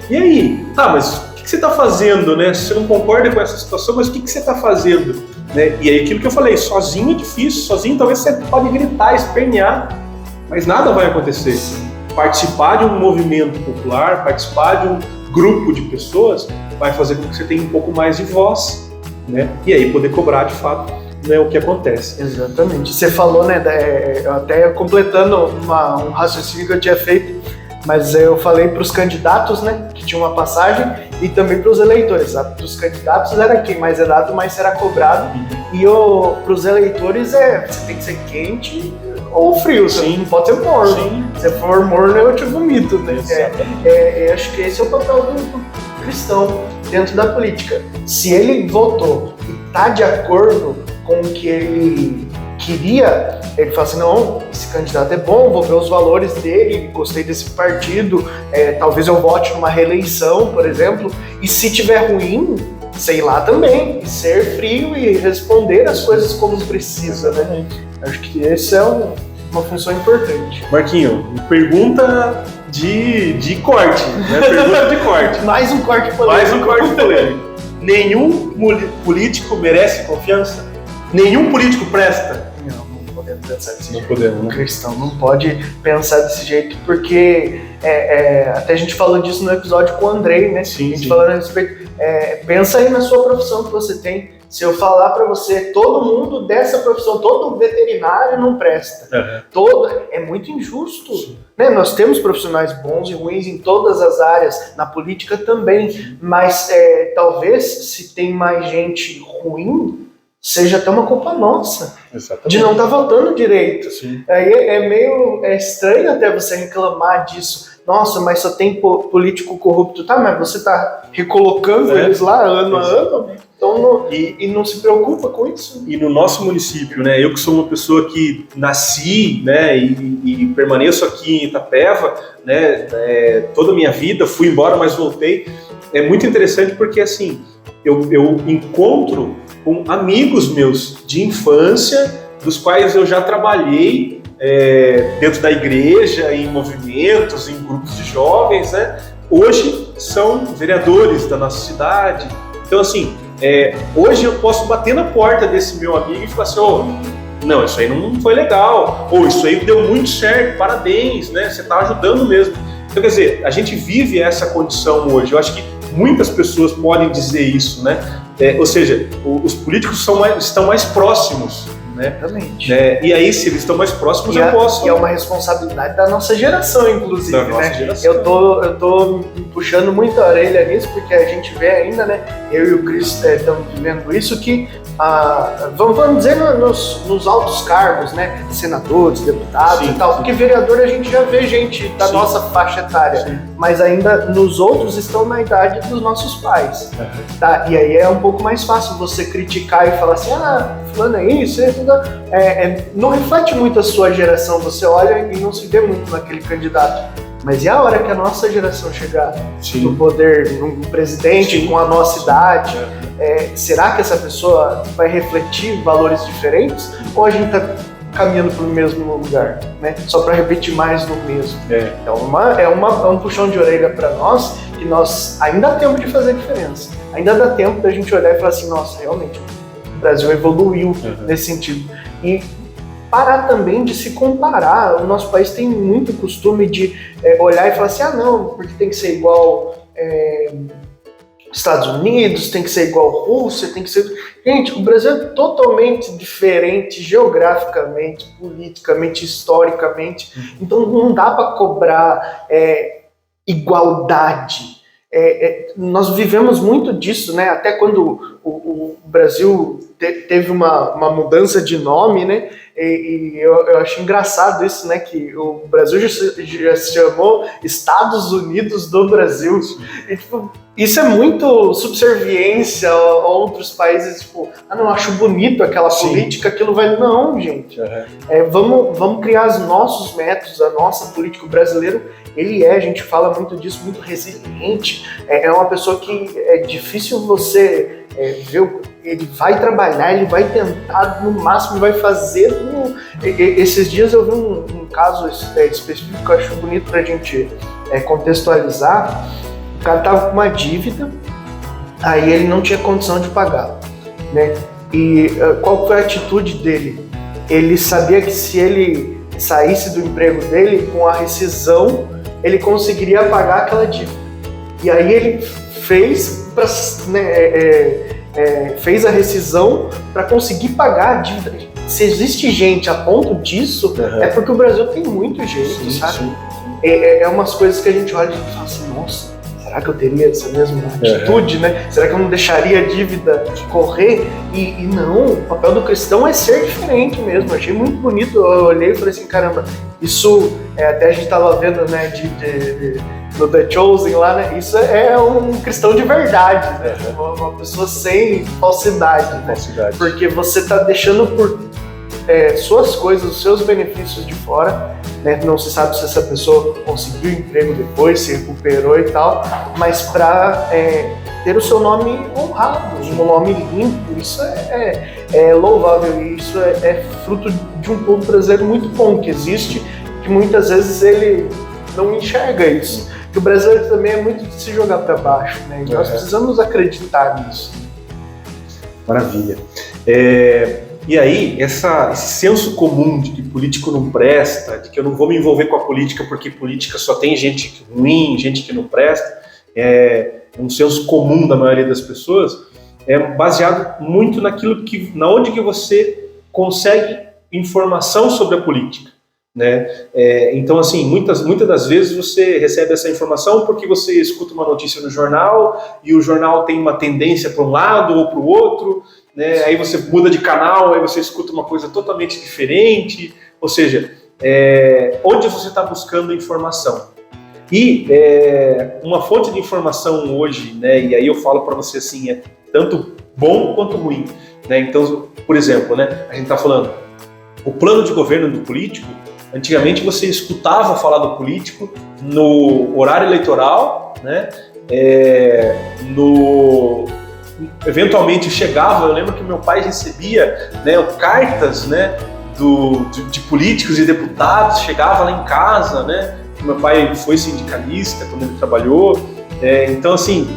E aí? Mas que você está fazendo, né? Se você não concorda com essa situação, mas o que você está fazendo? Né? E aí aquilo que eu falei, sozinho é difícil, sozinho talvez você pode gritar, espernear, mas nada vai acontecer. Participar de um movimento popular, participar de um grupo de pessoas, vai fazer com que você tenha um pouco mais de voz, né? E aí poder cobrar de fato, né, o que acontece. Exatamente. Você falou, né, até completando um raciocínio que eu tinha feito, mas eu falei para os candidatos, né, que tinha uma passagem, e também para os eleitores. Para os candidatos era quem mais é dado, mais será cobrado. E para os eleitores você tem que ser quente ou frio, você não pode ser morno. Sim. Se for morno, eu te vomito, né? Acho que esse é o papel do cristão dentro da política. Se ele votou e está de acordo com o que ele queria, ele fala assim, não, esse candidato é bom, vou ver os valores dele, gostei desse partido, talvez eu vote numa reeleição, por exemplo, e se tiver ruim, sei lá também, e ser frio e responder as coisas como precisa, né? Acho que essa é uma função importante. Marquinho, pergunta de corte, né? Pergunta de corte. Mais um corte polêmico. Nenhum político merece confiança? Nenhum político presta? Não podemos pensar desse jeito. Não podemos, né? O cristão não pode pensar desse jeito, porque até a gente falou disso no episódio com o Andrei, né? Sim, a gente falando a respeito. Pensa aí na sua profissão que você tem. Se eu falar para você, todo mundo dessa profissão, todo veterinário não presta. É muito injusto. Né? Nós temos profissionais bons e ruins em todas as áreas, na política também, mas talvez se tem mais gente ruim, seja até uma culpa nossa. Exatamente. De não estar votando direito. Sim. Aí é meio estranho até você reclamar disso. Nossa, mas só tem político corrupto. Tá, mas você tá recolocando eles lá ano a ano, então e não se preocupa com isso. E no nosso município, né, eu que sou uma pessoa que nasci, né, e permaneço aqui em Itapeva, né, toda a minha vida, fui embora, mas voltei. É muito interessante porque, assim, eu encontro com amigos meus de infância, dos quais eu já trabalhei dentro da igreja, em movimentos, em grupos de jovens, né? Hoje são vereadores da nossa cidade. Então, assim, hoje eu posso bater na porta desse meu amigo e falar assim, não, isso aí não foi legal, ou isso aí deu muito certo, parabéns, né? Você está ajudando mesmo. Então, quer dizer, a gente vive essa condição hoje. Eu acho que muitas pessoas podem dizer isso, né? Ou seja, os políticos estão mais próximos, né? Exatamente. E aí, se eles estão mais próximos, eu posso... E é uma responsabilidade da nossa geração, inclusive, da nossa geração. Eu tô puxando muito a orelha nisso, porque a gente vê ainda, né? Eu e o Cris estamos vivendo isso, que vamos dizer nos altos cargos, né? Senadores, deputados e tal, porque vereador a gente já vê gente da nossa faixa etária, mas ainda nos outros estão na idade dos nossos pais. Tá? E aí é um pouco mais fácil você criticar e falar assim, fulano é isso, não reflete muito a sua geração, você olha e não se vê muito naquele candidato. Mas e a hora que a nossa geração chegar no poder, no presidente, com a nossa idade, será que essa pessoa vai refletir valores diferentes? Ou a gente está caminhando para o mesmo lugar, né? Só para repetir mais do mesmo? Então é um puxão de orelha para nós, que nós ainda dá tempo de fazer diferença. Ainda dá tempo da gente olhar e falar assim, nossa, realmente, o Brasil evoluiu nesse sentido. E parar também de se comparar. O nosso país tem muito costume de olhar e falar assim, não, porque tem que ser igual Estados Unidos, tem que ser igual Rússia, tem que ser... Gente, o Brasil é totalmente diferente geograficamente, politicamente, historicamente. Então não dá para cobrar igualdade. Nós vivemos muito disso, né? Até quando o Brasil teve uma mudança de nome, né? E eu acho engraçado isso, né? Que o Brasil já se chamou Estados Unidos do Brasil. E, tipo, isso é muito subserviência a outros países, tipo, não, acho bonito aquela política, aquilo vai... Não, gente. Vamos criar os nossos métodos, a nossa política. O brasileiro, a gente fala muito disso, muito resiliente. É uma pessoa que é difícil você ver, ele vai trabalhar, ele vai tentar no máximo, vai fazer. Esses dias eu vi um caso específico que eu acho bonito pra gente contextualizar. O cara tava com uma dívida Aí ele não tinha condição de pagar, né? E qual foi a atitude dele? Ele sabia que se ele saísse do emprego dele, com a rescisão, ele conseguiria pagar aquela dívida. E aí ele fez, fez a rescisão para conseguir pagar a dívida. Se existe gente a ponto disso, é porque o Brasil tem muito jeito, sabe? Sim. É umas coisas que a gente olha e fala assim, nossa, será que eu teria essa mesma atitude, né? Será que eu não deixaria a dívida correr? E não, o papel do cristão é ser diferente mesmo. Eu achei muito bonito, eu olhei e falei assim, caramba, isso, até a gente tava vendo, né, no The Chosen lá, né? Isso é um cristão de verdade, né? Uma pessoa sem falsidade, né? Porque você tá deixando por suas coisas, os seus benefícios de fora, né? Não se sabe se essa pessoa conseguiu emprego depois, se recuperou e tal, mas para ter o seu nome honrado, um nome limpo, isso é louvável, e isso é fruto de um povo brasileiro muito bom que existe, que muitas vezes ele não enxerga isso. Que o brasileiro também é muito de se jogar para baixo, né? E nós precisamos acreditar nisso. Maravilha. E aí, esse senso comum de que político não presta, de que eu não vou me envolver com a política porque política só tem gente ruim, gente que não presta, é um senso comum da maioria das pessoas, é baseado muito naquilo na onde que você consegue informação sobre a política, né? Então, assim, muitas das vezes você recebe essa informação porque você escuta uma notícia no jornal e o jornal tem uma tendência para um lado ou para o outro, né? Aí você muda de canal, aí você escuta uma coisa totalmente diferente, ou seja, onde você está buscando informação. E uma fonte de informação hoje, né, e aí eu falo para você assim, é tanto bom quanto ruim, né? Então, por exemplo, né, a gente está falando, o plano de governo do político, antigamente você escutava falar do político no horário eleitoral, né, eventualmente chegava, eu lembro que meu pai recebia, né, cartas, né, de políticos e deputados, chegava lá em casa, né, meu pai foi sindicalista quando ele trabalhou, então assim,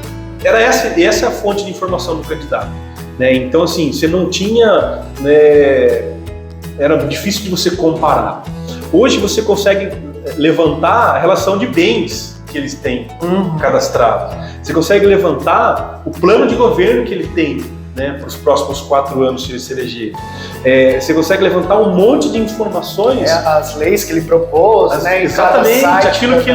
era essa a fonte de informação do candidato, né, então assim, você não tinha, né, era difícil de você comparar. Hoje você consegue levantar a relação de bens que eles têm cadastrados. Você consegue levantar o plano de governo que ele tem, né, para os próximos 4 anos se ele se eleger. Você consegue levantar um monte de informações. As leis que ele propôs, né? Exatamente, aquilo que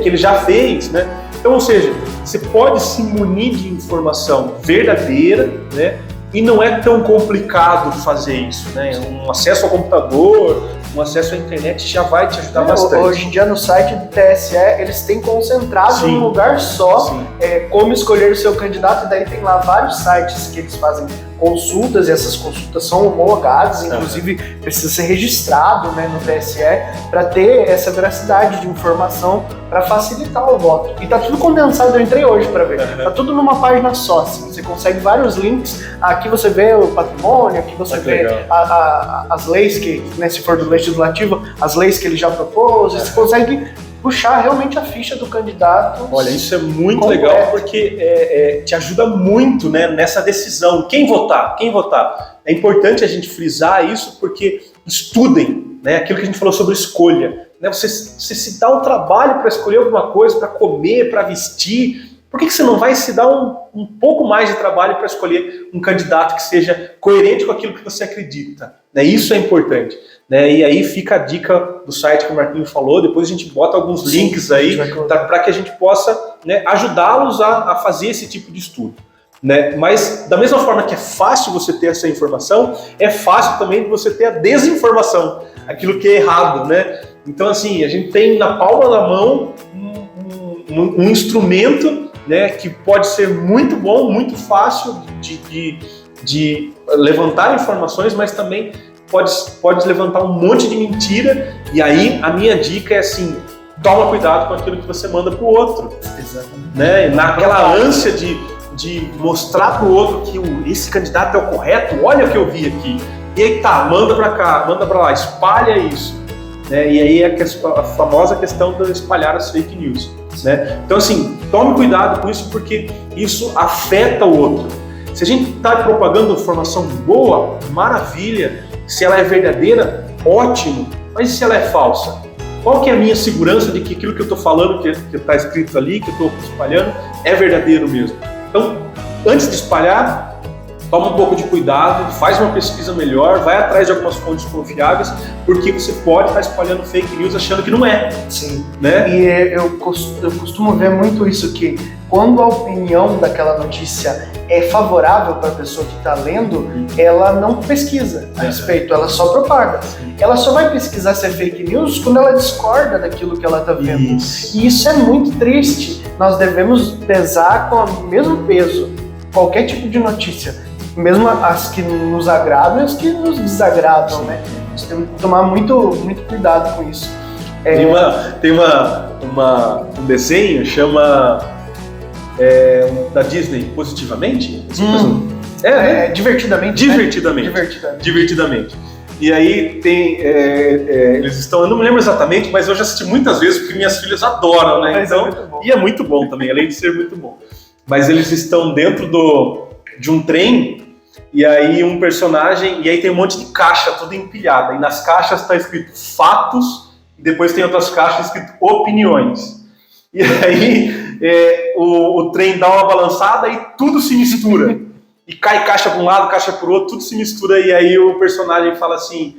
ele já fez, né? Então, ou seja, você pode se munir de informação verdadeira, né? E não é tão complicado fazer isso, né? Um acesso ao computador, um acesso à internet já vai te ajudar bastante. Hoje em dia no site do TSE eles têm concentrado em um lugar só como escolher o seu candidato, e daí tem lá vários sites que eles fazem consultas, e essas consultas são homologadas, inclusive precisa ser registrado, né, no TSE para ter essa veracidade de informação para facilitar o voto. E tá tudo condensado, eu entrei hoje para ver, tá tudo numa página só, assim, você consegue vários links, aqui você vê o patrimônio, aqui você vê as leis que, né, se for do legislativo, as leis que ele já propôs, você consegue puxar realmente a ficha do candidato. Olha, isso é muito legal, porque te ajuda muito, né, nessa decisão. Quem votar? É importante a gente frisar isso, porque estudem, né, aquilo que a gente falou sobre escolha. Né, você se dá um trabalho para escolher alguma coisa, para comer, para vestir. Por que você não vai se dar um pouco mais de trabalho para escolher um candidato que seja coerente com aquilo que você acredita? Né, isso é importante. Né, e aí fica a dica do site que o Marquinhos falou, depois a gente bota alguns links aí para que a gente possa, né, ajudá-los a fazer esse tipo de estudo. Né? Mas da mesma forma que é fácil você ter essa informação, é fácil também de você ter a desinformação, aquilo que é errado. Né? Então assim, a gente tem na palma da mão um instrumento, né, que pode ser muito bom, muito fácil de levantar informações, mas também pode levantar um monte de mentira, e aí a minha dica é assim, toma cuidado com aquilo que você manda pro outro. Exatamente. Né? Naquela ânsia de mostrar pro outro que esse candidato é o correto, olha o que eu vi aqui. E aí tá, manda pra cá, manda pra lá, espalha isso. Né? E aí é a famosa questão de espalhar as fake news. Né? Então assim, tome cuidado com isso, porque isso afeta o outro. Se a gente está propagando informação boa, maravilha. Se ela é verdadeira, ótimo. Mas e se ela é falsa? Qual que é a minha segurança de que aquilo que eu estou falando, que está escrito ali, que eu estou espalhando, é verdadeiro mesmo? Então, antes de espalhar, toma um pouco de cuidado, faz uma pesquisa melhor, vai atrás de algumas fontes confiáveis, porque você pode estar espalhando fake news achando que não é. Sim. Né? E eu costumo ver muito isso, que quando a opinião daquela notícia é favorável para a pessoa que está lendo, ela não pesquisa a respeito, ela só propaga. Ela só vai pesquisar se é fake news quando ela discorda daquilo que ela está vendo. E isso é muito triste. Nós devemos pesar com o mesmo peso qualquer tipo de notícia, mesmo as que nos agradam e as que nos desagradam, né? Nós temos que tomar muito muito com isso. Tem um desenho, chama da Disney, Positivamente? Divertidamente. Divertidamente. E aí tem, eles estão, eu não me lembro exatamente, mas eu já assisti muitas vezes porque minhas filhas adoram, né? Então, e é muito bom também, além de ser muito bom. Mas eles estão dentro de um trem, e aí um personagem, e aí tem um monte de caixa toda empilhada, e nas caixas está escrito fatos, e depois tem outras caixas escrito opiniões. E aí o trem dá uma balançada e tudo se mistura. E cai caixa para um lado, caixa para o outro, tudo se mistura, e aí o personagem fala assim,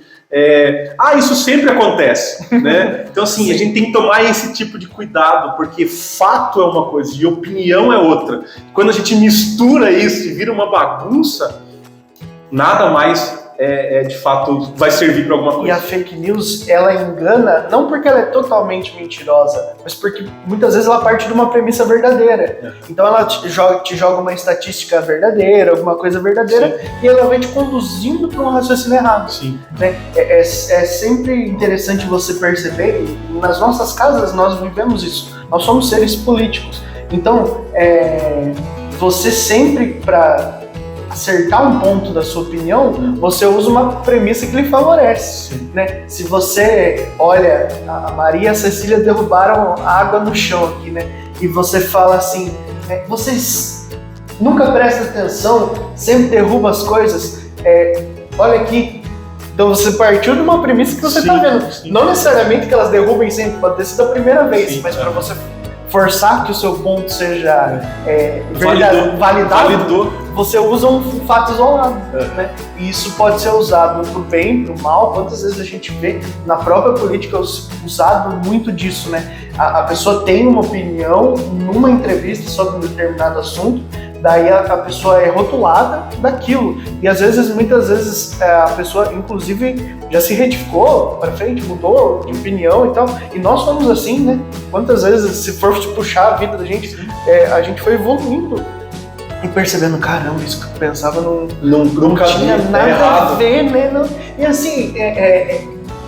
isso sempre acontece, né? Então assim, a gente tem que tomar esse tipo de cuidado, porque fato é uma coisa e opinião é outra. Quando a gente mistura isso e vira uma bagunça, nada mais de fato vai servir para alguma coisa. E a fake news, ela engana, não porque ela é totalmente mentirosa, mas porque muitas vezes ela parte de uma premissa verdadeira. Então ela te joga uma estatística verdadeira, alguma coisa verdadeira, sim, e ela vai te conduzindo para um raciocínio errado. Sim. Né? É sempre interessante você perceber, e nas nossas casas nós vivemos isso, nós somos seres políticos. Então, você sempre, para acertar um ponto da sua opinião, você usa uma premissa que lhe favorece, né? Se você olha, a Maria e a Cecília derrubaram água no chão aqui, né? E você fala assim, vocês nunca prestam atenção, sempre derrubam as coisas, olha aqui. Então você partiu de uma premissa que você está vendo. Sim. Não necessariamente que elas derrubem sempre, pode ter sido a primeira vez, mas para você forçar que o seu ponto seja validado, você usa um fato isolado, né? E isso pode ser usado pro bem, pro mal. Quantas vezes a gente vê na própria política usado muito disso, né? A pessoa tem uma opinião numa entrevista sobre um determinado assunto, daí a pessoa é rotulada daquilo. E às vezes, muitas vezes, a pessoa, inclusive, já se retificou para frente, mudou de opinião e tal. E nós somos assim, né? Quantas vezes, se for puxar a vida da gente, a gente foi evoluindo e percebendo, caramba, isso que eu pensava não tinha nada a ver, né? E assim,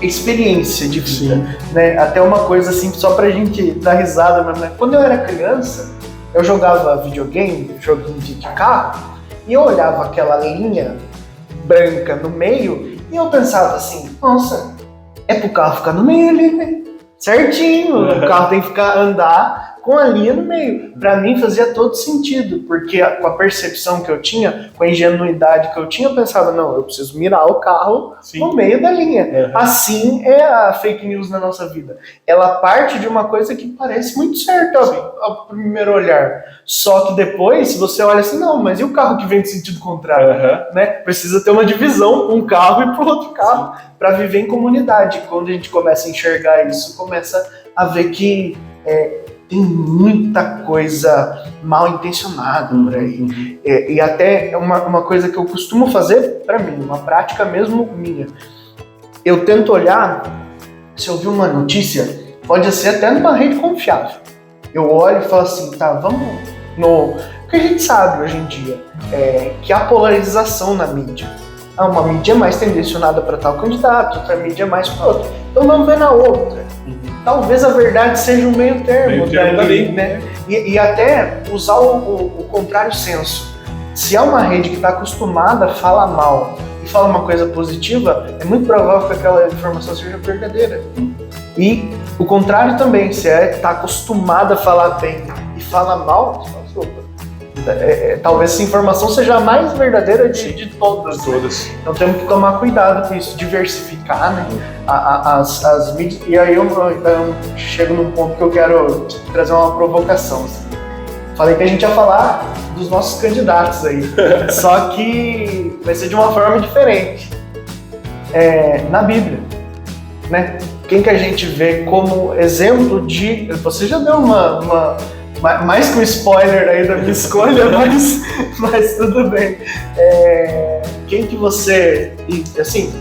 experiência de vida, né? Até uma coisa assim, só pra gente dar risada mesmo, né? Quando eu era criança, eu jogava videogame, joguinho de carro, e eu olhava aquela linha branca no meio e eu pensava assim, nossa, é pro carro ficar no meio ali, né? Certinho, o carro tem que andar com a linha no meio. Para mim fazia todo sentido, porque com a percepção que eu tinha, com a ingenuidade que eu tinha, eu pensava, não, eu preciso mirar o carro no meio da linha. Assim é a fake news na nossa vida. Ela parte de uma coisa que parece muito certa ao primeiro olhar. Só que depois, se você olha assim, não, mas e o carro que vem de sentido contrário? Né? Precisa ter uma divisão, um carro e pro outro carro, para viver em comunidade. Quando a gente começa a enxergar isso, começa a ver que tem muita coisa mal intencionada por aí. E até uma coisa que eu costumo fazer para mim, uma prática mesmo minha. Eu tento olhar, se eu vi uma notícia, pode ser até numa rede confiável. Eu olho e falo assim, tá, vamos no... Porque a gente sabe hoje em dia que há polarização na mídia. Uma mídia é mais tendencionada para tal candidato, outra mídia é mais para outra. Então vamos ver na outra. Talvez a verdade seja um meio termo dali, né? E até usar o contrário senso. Se há uma rede que está acostumada a falar mal e fala uma coisa positiva, é muito provável que aquela informação seja verdadeira. E o contrário também, se está acostumada a falar bem e fala mal, você fala, opa, talvez essa informação seja a mais verdadeira de todas. Então temos que tomar cuidado com isso, diversificar, né? As mídias. E aí eu chego num ponto que eu quero trazer uma provocação. Assim. Falei que a gente ia falar dos nossos candidatos aí, só que vai ser de uma forma diferente. Na Bíblia, né? Quem que a gente vê como exemplo de... Você já deu mais que um spoiler aí da minha escolha, mas tudo bem. Quem que você... Assim,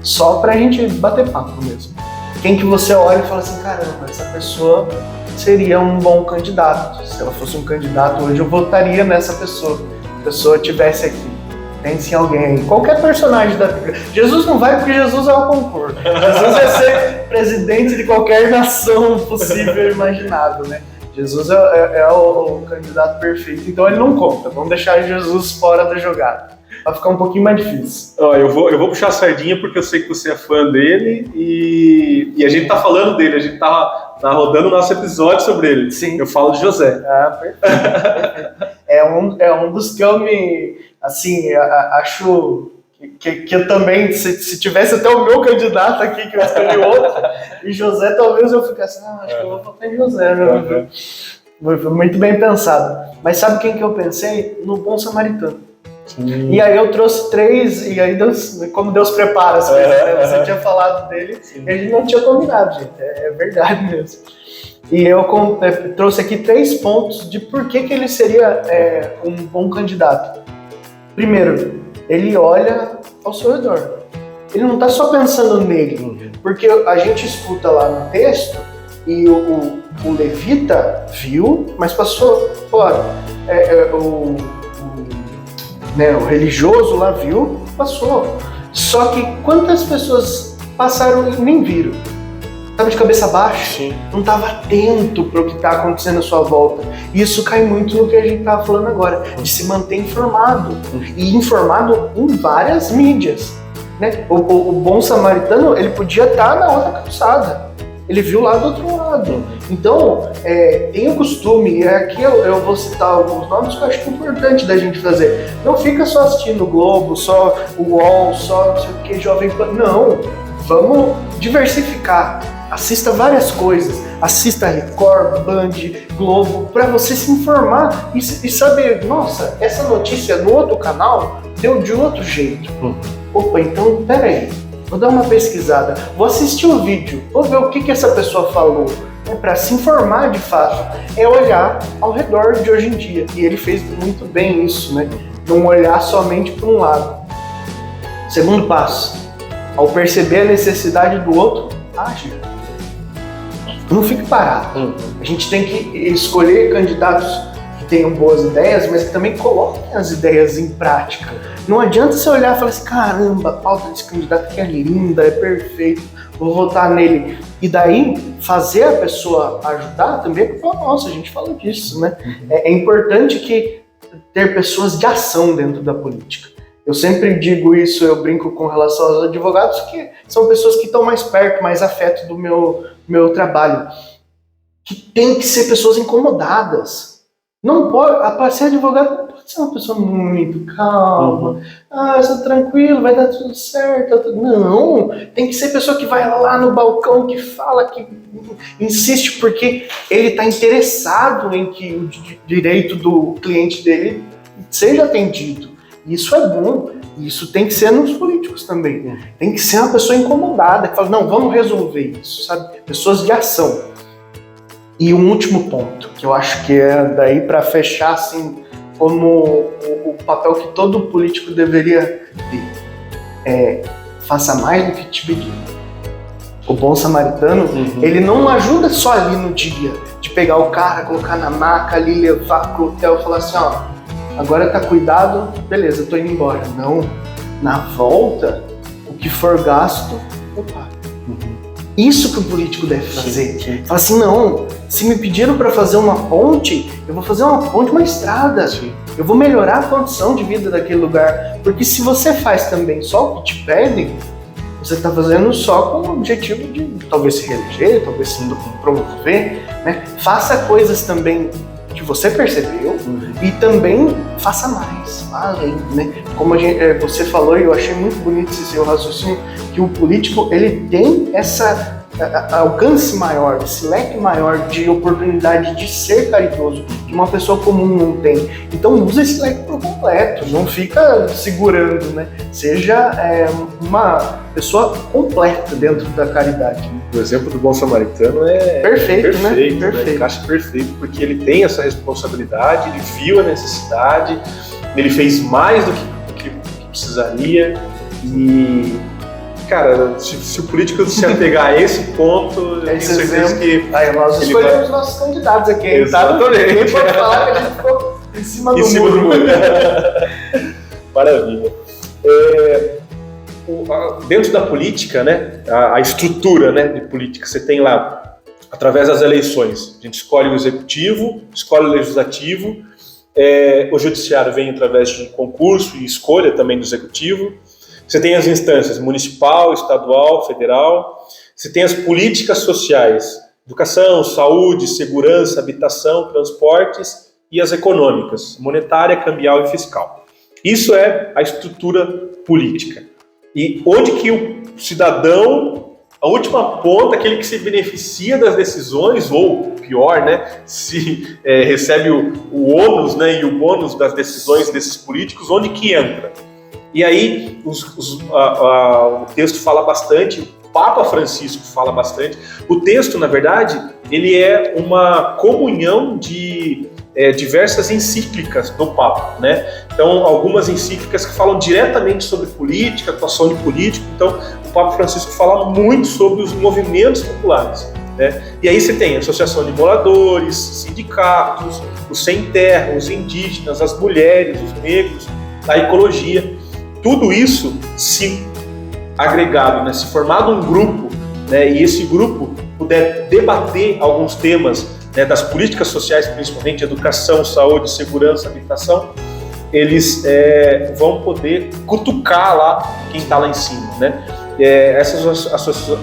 só pra gente bater papo mesmo. Quem que você olha e fala assim, caramba, essa pessoa seria um bom candidato. Se ela fosse um candidato hoje, eu votaria nessa pessoa. Se a pessoa estivesse aqui. Pense em alguém, qualquer personagem da Bíblia. Jesus não vai porque Jesus é o concurso. Jesus vai ser presidente de qualquer nação possível e imaginável, né? Jesus é o candidato perfeito, então ele não conta. Vamos deixar Jesus fora da jogada. Vai ficar um pouquinho mais difícil. Eu vou puxar a sardinha porque eu sei que você é fã dele e a gente tá falando dele, a gente tá rodando o nosso episódio sobre ele. Sim. Eu falo de José. Perfeito. É um dos que eu assim, acho que eu também, se tivesse até o meu candidato aqui, que eu escolhi outro, e José, talvez eu ficasse, acho que eu vou votar em José, né? Muito bem pensado. Mas sabe quem que eu pensei? No Bom Samaritano. Sim. E aí eu trouxe 3, e aí como Deus prepara as coisas, né? Você tinha falado dele, ele não tinha combinado, gente, é verdade mesmo. E eu trouxe aqui 3 pontos de por que ele seria um bom candidato. Primeiro, ele olha ao seu redor. Ele não está só pensando nele, porque a gente escuta lá no texto e o levita viu, mas passou fora. O religioso lá viu, passou. Só que quantas pessoas passaram e nem viram? Estava de cabeça baixa, sim, não estava atento para o que está acontecendo à sua volta. E isso cai muito no que a gente estava falando agora, de se manter informado. E informado em várias mídias. Né? O bom samaritano, ele podia estar na outra calçada. Ele viu lá do outro lado. Então, tem o costume, aqui eu vou citar alguns nomes que eu acho importante da gente fazer. Não fica só assistindo o Globo, só o UOL, só não sei o que, Jovem Pan. Não, vamos diversificar. Assista várias coisas, assista Record, Band, Globo, para você se informar e saber, nossa, essa notícia no outro canal deu de outro jeito. Opa, então peraí, vou dar uma pesquisada, vou assistir o vídeo, vou ver o que essa pessoa falou. Para se informar de fato, é olhar ao redor de hoje em dia. E ele fez muito bem isso, né? Não olhar somente para um lado. Segundo passo, ao perceber a necessidade do outro, age. Não fique parado. A gente tem que escolher candidatos que tenham boas ideias, mas que também coloquem as ideias em prática. Não adianta você olhar e falar assim, caramba, a pauta desse candidato aqui é linda, é perfeito, vou votar nele. E daí, fazer a pessoa ajudar também é culpa nossa, a gente fala disso, né? É importante ter pessoas de ação dentro da política. Eu sempre digo isso, eu brinco com relação aos advogados, que são pessoas que estão mais perto, mais afeto do meu trabalho. Que tem que ser pessoas incomodadas. Não pode, para ser advogado, não pode ser uma pessoa muito calma. Está tranquilo, vai dar tudo certo. Não, tem que ser pessoa que vai lá no balcão, que fala, que insiste, porque ele está interessado em que o direito do cliente dele seja atendido. Isso é bom, isso tem que ser nos políticos também. Tem que ser uma pessoa incomodada, que fala, não, vamos resolver isso, sabe? Pessoas de ação. E um último ponto, que eu acho que é daí para fechar, assim, como o papel que todo político deveria ter. Faça mais do que te pedir. O bom samaritano, ele não ajuda só ali no dia, de pegar o cara, colocar na maca ali, levar pro hotel e falar assim, ó, agora tá cuidado, beleza, tô indo embora. Não, na volta, o que for gasto, eu pago. Isso que o político deve fazer. Fala assim, não, se me pediram para fazer uma ponte, eu vou fazer uma ponte, uma estrada. Eu vou melhorar a condição de vida daquele lugar. Porque se você faz também só o que te pedem, você está fazendo só com o objetivo de talvez se reeleger, talvez se promover, né? Faça coisas também que você percebeu e também faça mais, vá além, né? Como você falou, e eu achei muito bonito esse seu raciocínio, que o político ele tem essa alcance maior, esse leque maior de oportunidade de ser caridoso, que uma pessoa comum não tem. Então usa esse leque por completo, não fica segurando, né? Seja uma pessoa completa dentro da caridade. Né? O exemplo do bom samaritano é perfeito, né? Perfeito. Encaixa perfeito, porque ele tem essa responsabilidade, ele viu a necessidade, ele fez mais do que precisaria e... Cara, se o político se apegar a esse ponto, eu tenho certeza que... nós escolhemos os nossos candidatos aqui. Exatamente. Ninguém pode falar que a gente ficou em cima do muro. Maravilha. Dentro da política, né, a estrutura, né, de política, você tem lá, através das eleições, a gente escolhe o executivo, escolhe o legislativo, o judiciário vem através de concurso e escolha também do executivo. Você tem as instâncias municipal, estadual, federal. Você tem as políticas sociais, educação, saúde, segurança, habitação, transportes e as econômicas, monetária, cambial e fiscal. Isso é a estrutura política. E onde que o cidadão, a última ponta, aquele que se beneficia das decisões, ou pior, né, se recebe o ônus, né, e o bônus das decisões desses políticos, onde que entra? E aí o texto fala bastante, o Papa Francisco fala bastante. O texto, na verdade, ele é uma comunhão de diversas encíclicas do Papa, né? Então, algumas encíclicas que falam diretamente sobre política, atuação de político. Então, o Papa Francisco fala muito sobre os movimentos populares, né? E aí você tem a associação de moradores, sindicatos, os sem-terra, os indígenas, as mulheres, os negros, a ecologia. Tudo isso se agregado, né, se formado um grupo, né, e esse grupo puder debater alguns temas, né, das políticas sociais, principalmente educação, saúde, segurança, habitação, eles vão poder cutucar lá quem está lá em cima, né? Essas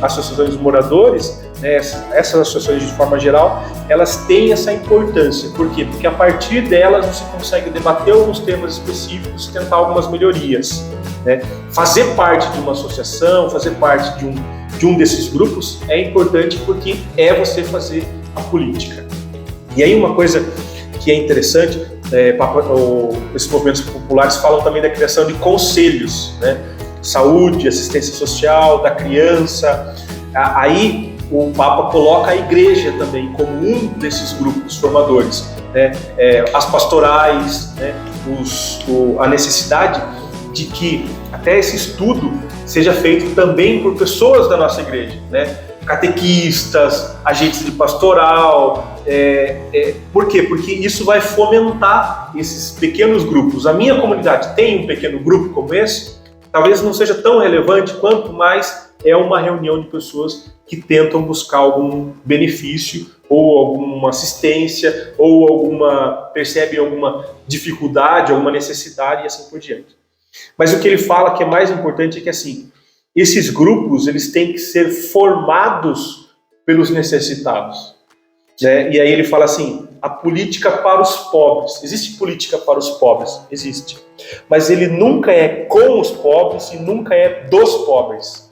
associações de moradores, né, essas associações de forma geral, elas têm essa importância. Por quê? Porque a partir delas você consegue debater alguns temas específicos e tentar algumas melhorias, né? Fazer parte de uma associação, fazer parte de um desses grupos é importante porque é você fazer a política. E aí uma coisa que é interessante, esses movimentos populares falam também da criação de conselhos, né? Saúde, assistência social, da criança. Aí o Papa coloca a igreja também como um desses grupos formadores, né? As pastorais, né? A necessidade de que até esse estudo seja feito também por pessoas da nossa igreja, né? Catequistas, agentes de pastoral. Por quê? Porque isso vai fomentar esses pequenos grupos. A minha comunidade tem um pequeno grupo como esse, talvez não seja tão relevante quanto mais é uma reunião de pessoas que tentam buscar algum benefício ou alguma assistência ou percebem alguma dificuldade, alguma necessidade e assim por diante. Mas o que ele fala que é mais importante é que assim, esses grupos eles têm que ser formados pelos necessitados, né? E aí ele fala assim, a política para os pobres. Existe política para os pobres? Existe. Mas ele nunca é com os pobres e nunca é dos pobres.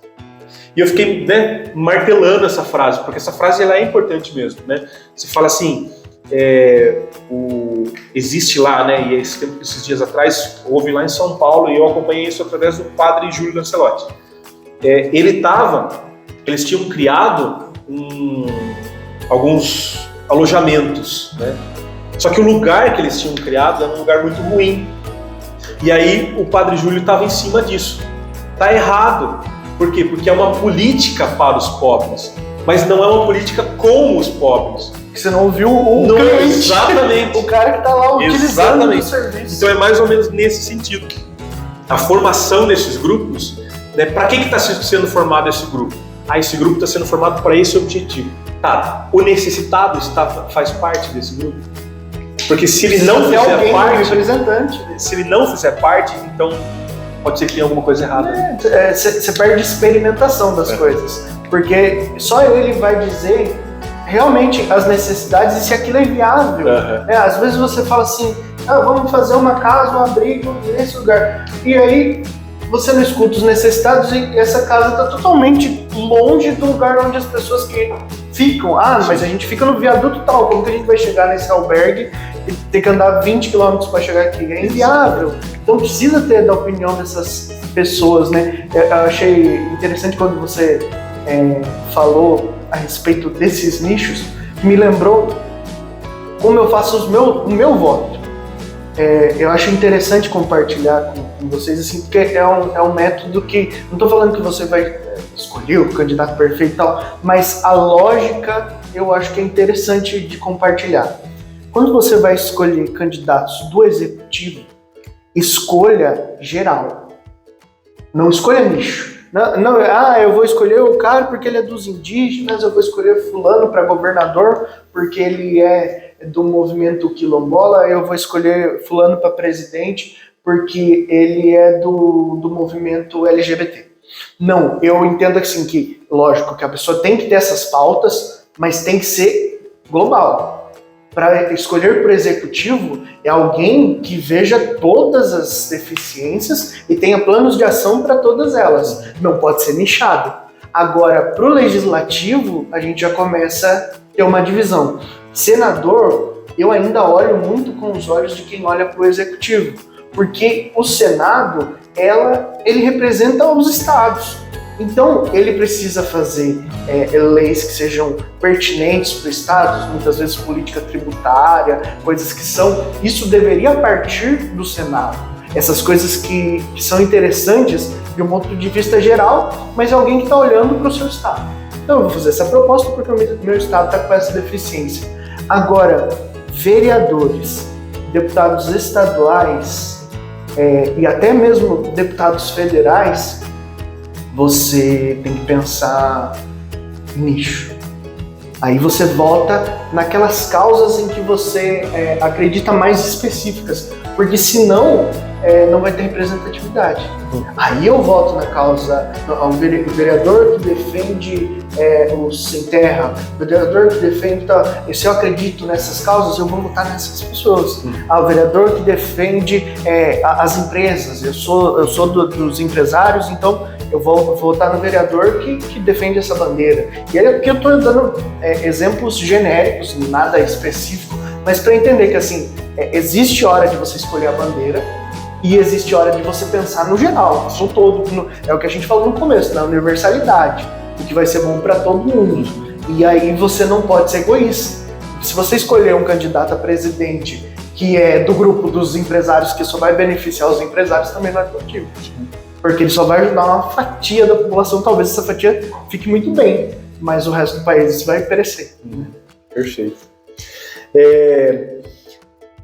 E eu fiquei, né, martelando essa frase, porque essa frase ela é importante mesmo, né? Você fala assim, existe lá, né, e esses dias atrás houve lá em São Paulo e eu acompanhei isso através do padre Júlio Lancelotti. Eles tinham criado alguns alojamentos, né? Só que o lugar que eles tinham criado era um lugar muito ruim. E aí o padre Júlio estava em cima disso. Tá errado. Por quê? Porque é uma política para os pobres, mas não é uma política com os pobres. Você não ouviu o cliente, exatamente. O cara que está lá utilizando o serviço. Então é mais ou menos nesse sentido. A formação desses grupos, né, para que está sendo formado esse grupo? Esse grupo está sendo formado para esse objetivo. Tá, o necessitado faz parte desse grupo? Porque se ele não fizer parte, representante. se ele não fizer parte, então pode ser que tenha alguma coisa errada. Você perde experimentação das coisas, porque só ele vai dizer realmente as necessidades e se aquilo é viável. Às vezes você fala assim, vamos fazer uma casa, um abrigo nesse lugar, e aí você não escuta os necessitados e essa casa está totalmente longe do lugar onde as pessoas que ficam. Mas a gente fica no viaduto tal, como que a gente vai chegar nesse albergue e ter que andar 20 km para chegar aqui? É inviável. Então precisa ter da opinião dessas pessoas, né? Eu achei interessante quando você falou a respeito desses nichos, me lembrou como eu faço o meu voto. Eu acho interessante compartilhar com vocês, assim, porque é um método que, não estou falando que você vai escolher o candidato perfeito e tal, mas a lógica eu acho que é interessante de compartilhar. Quando você vai escolher candidatos do executivo, escolha geral, não escolha nicho. Não, eu vou escolher o cara porque ele é dos indígenas, eu vou escolher fulano para governador porque ele é do movimento quilombola, eu vou escolher fulano para presidente porque ele é do movimento LGBT. Não, eu entendo assim que, lógico, que a pessoa tem que ter essas pautas, mas tem que ser global. Para escolher para o executivo é alguém que veja todas as deficiências e tenha planos de ação para todas elas. Não pode ser nichado. Agora, para o legislativo, a gente já começa a ter uma divisão. Senador, eu ainda olho muito com os olhos de quem olha para o executivo, porque o Senado, ele representa os estados. Então, ele precisa fazer leis que sejam pertinentes para o Estado, muitas vezes política tributária, coisas que são... Isso deveria partir do Senado. Essas coisas que são interessantes de um ponto de vista geral, mas é alguém que está olhando para o seu Estado. Então, eu vou fazer essa proposta porque o meu Estado está com essa deficiência. Agora, vereadores, deputados estaduais e até mesmo deputados federais, você tem que pensar nicho. Aí você volta naquelas causas em que você acredita mais específicas, porque senão não vai ter representatividade. Aí eu volto na causa, o vereador que defende os sem terra, o vereador que defende... Se eu acredito nessas causas, eu vou votar nessas pessoas. O vereador que defende as empresas, eu sou dos empresários, então eu vou votar no vereador que defende essa bandeira. E aí aqui eu estou dando exemplos genéricos, nada específico, mas para entender que assim, existe hora de você escolher a bandeira e existe hora de você pensar no geral, no todo. É o que a gente falou no começo, na universalidade, o que vai ser bom para todo mundo. E aí você não pode ser egoísta. Se você escolher um candidato a presidente que é do grupo dos empresários, que só vai beneficiar os empresários, também não é positivo. Porque ele só vai ajudar uma fatia da população, talvez essa fatia fique muito bem, mas o resto do país vai perecer. Perfeito.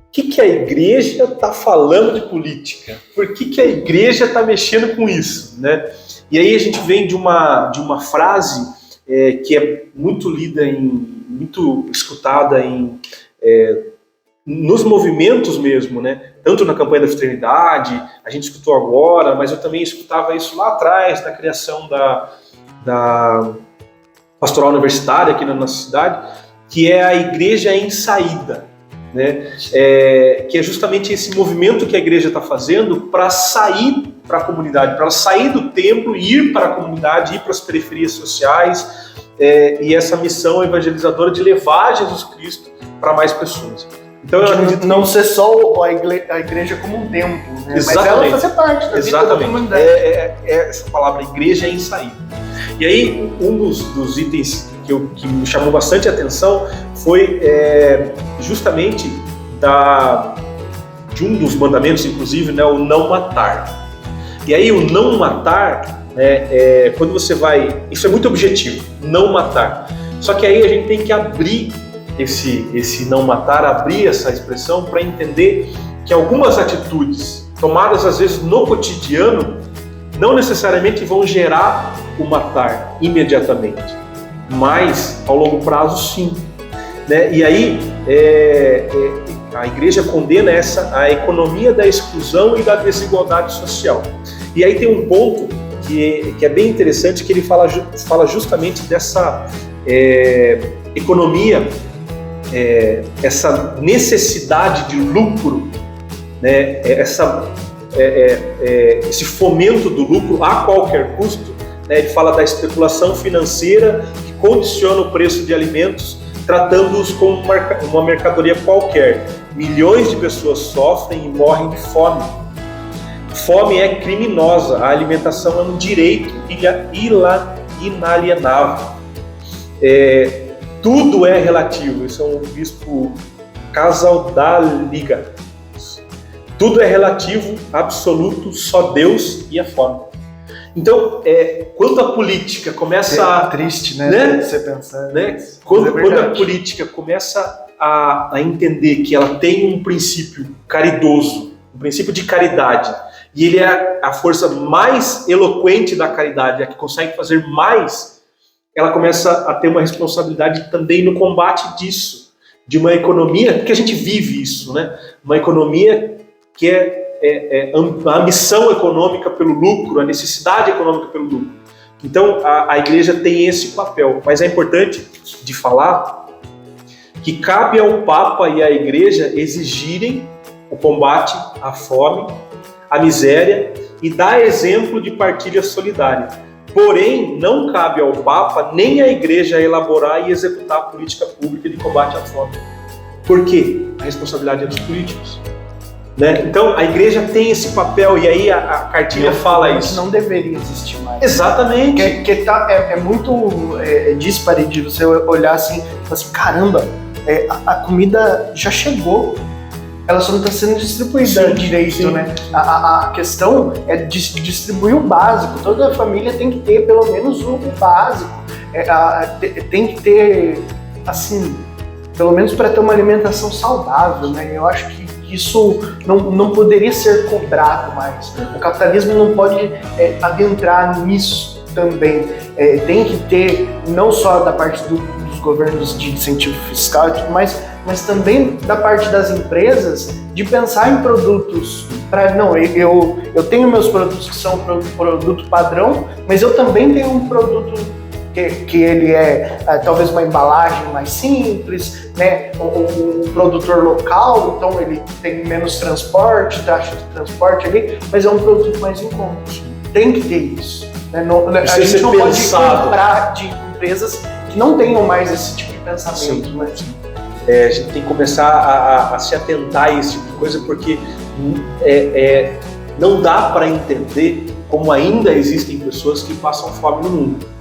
O que a igreja está falando de política? Por que a igreja está mexendo com isso, né? E aí a gente vem de uma frase que é muito lida, muito escutada nos movimentos mesmo, né? Tanto na campanha da fraternidade, a gente escutou agora, mas eu também escutava isso lá atrás, na criação da pastoral universitária aqui na nossa cidade, que é a igreja em saída, né? Que é justamente esse movimento que a igreja está fazendo para sair para a comunidade, para ela sair do templo, ir para a comunidade, ir para as periferias sociais, e essa missão evangelizadora de levar Jesus Cristo para mais pessoas. Então, eu acredito não ser só a igreja como um templo, né? Mas ela fazer parte da vida da comunidade. Essa palavra igreja em saída. E aí, um dos itens que me chamou bastante a atenção foi justamente de um dos mandamentos, inclusive, né, o não matar. E aí, o não matar, quando você vai... Isso é muito objetivo, não matar. Só que aí a gente tem que abrir esse não matar, abrir essa expressão para entender que algumas atitudes tomadas às vezes no cotidiano não necessariamente vão gerar o matar imediatamente, mas ao longo prazo sim, né? E aí a igreja condena a economia da exclusão e da desigualdade social. E aí tem um ponto que é bem interessante, que ele fala justamente dessa economia, essa necessidade de lucro, né, esse fomento do lucro a qualquer custo, né? Ele fala da especulação financeira que condiciona o preço de alimentos, tratando-os como uma mercadoria qualquer. Milhões de pessoas sofrem e morrem de fome. Fome é criminosa, a alimentação é um direito inalienável. Tudo é relativo, isso é um bispo Casaldaliga. Tudo é relativo, absoluto, só Deus e a fome. Então, quando a política começa triste, né? Você pensar. Né? Quando a política começa a entender que ela tem um princípio caridoso, um princípio de caridade, e ele é a força mais eloquente da caridade, a que consegue fazer mais, ela começa a ter uma responsabilidade também no combate disso, de uma economia, que a gente vive isso, né? Uma economia que a missão econômica pelo lucro, a necessidade econômica pelo lucro. Então, a igreja tem esse papel, mas é importante de falar que cabe ao Papa e à igreja exigirem o combate à fome, à miséria e dar exemplo de partilha solidária. Porém, não cabe ao Papa nem à igreja elaborar e executar a política pública de combate à fome. Por quê? A responsabilidade é dos políticos. Né? Então, a igreja tem esse papel, e aí a cartilha fala isso. Não deveria existir mais. Exatamente. É muito dispare de você olhar assim e falar assim, caramba, a comida já chegou, ela só não está sendo distribuída direito, sim. Né? A questão é distribuir o básico. Toda família tem que ter pelo menos o básico. Tem que ter, assim, pelo menos para ter uma alimentação saudável, né? Eu acho que isso não poderia ser cobrado mais. O capitalismo não pode adentrar nisso também. Tem que ter, não só da parte dos governos de incentivo fiscal e tudo mais, mas também da parte das empresas de pensar em produtos. Eu tenho meus produtos que são produto padrão, mas eu também tenho um produto que ele talvez uma embalagem mais simples, né? Um produtor local, então ele tem menos transporte, taxa de transporte ali, mas é um produto mais em conta. Tem que ter isso. Né? A gente não pode comprar de empresas que não tenham mais esse tipo de pensamento. Né? A gente tem que começar a se atentar a esse tipo de coisa, porque não dá para entender como ainda existem pessoas que passam fome no mundo.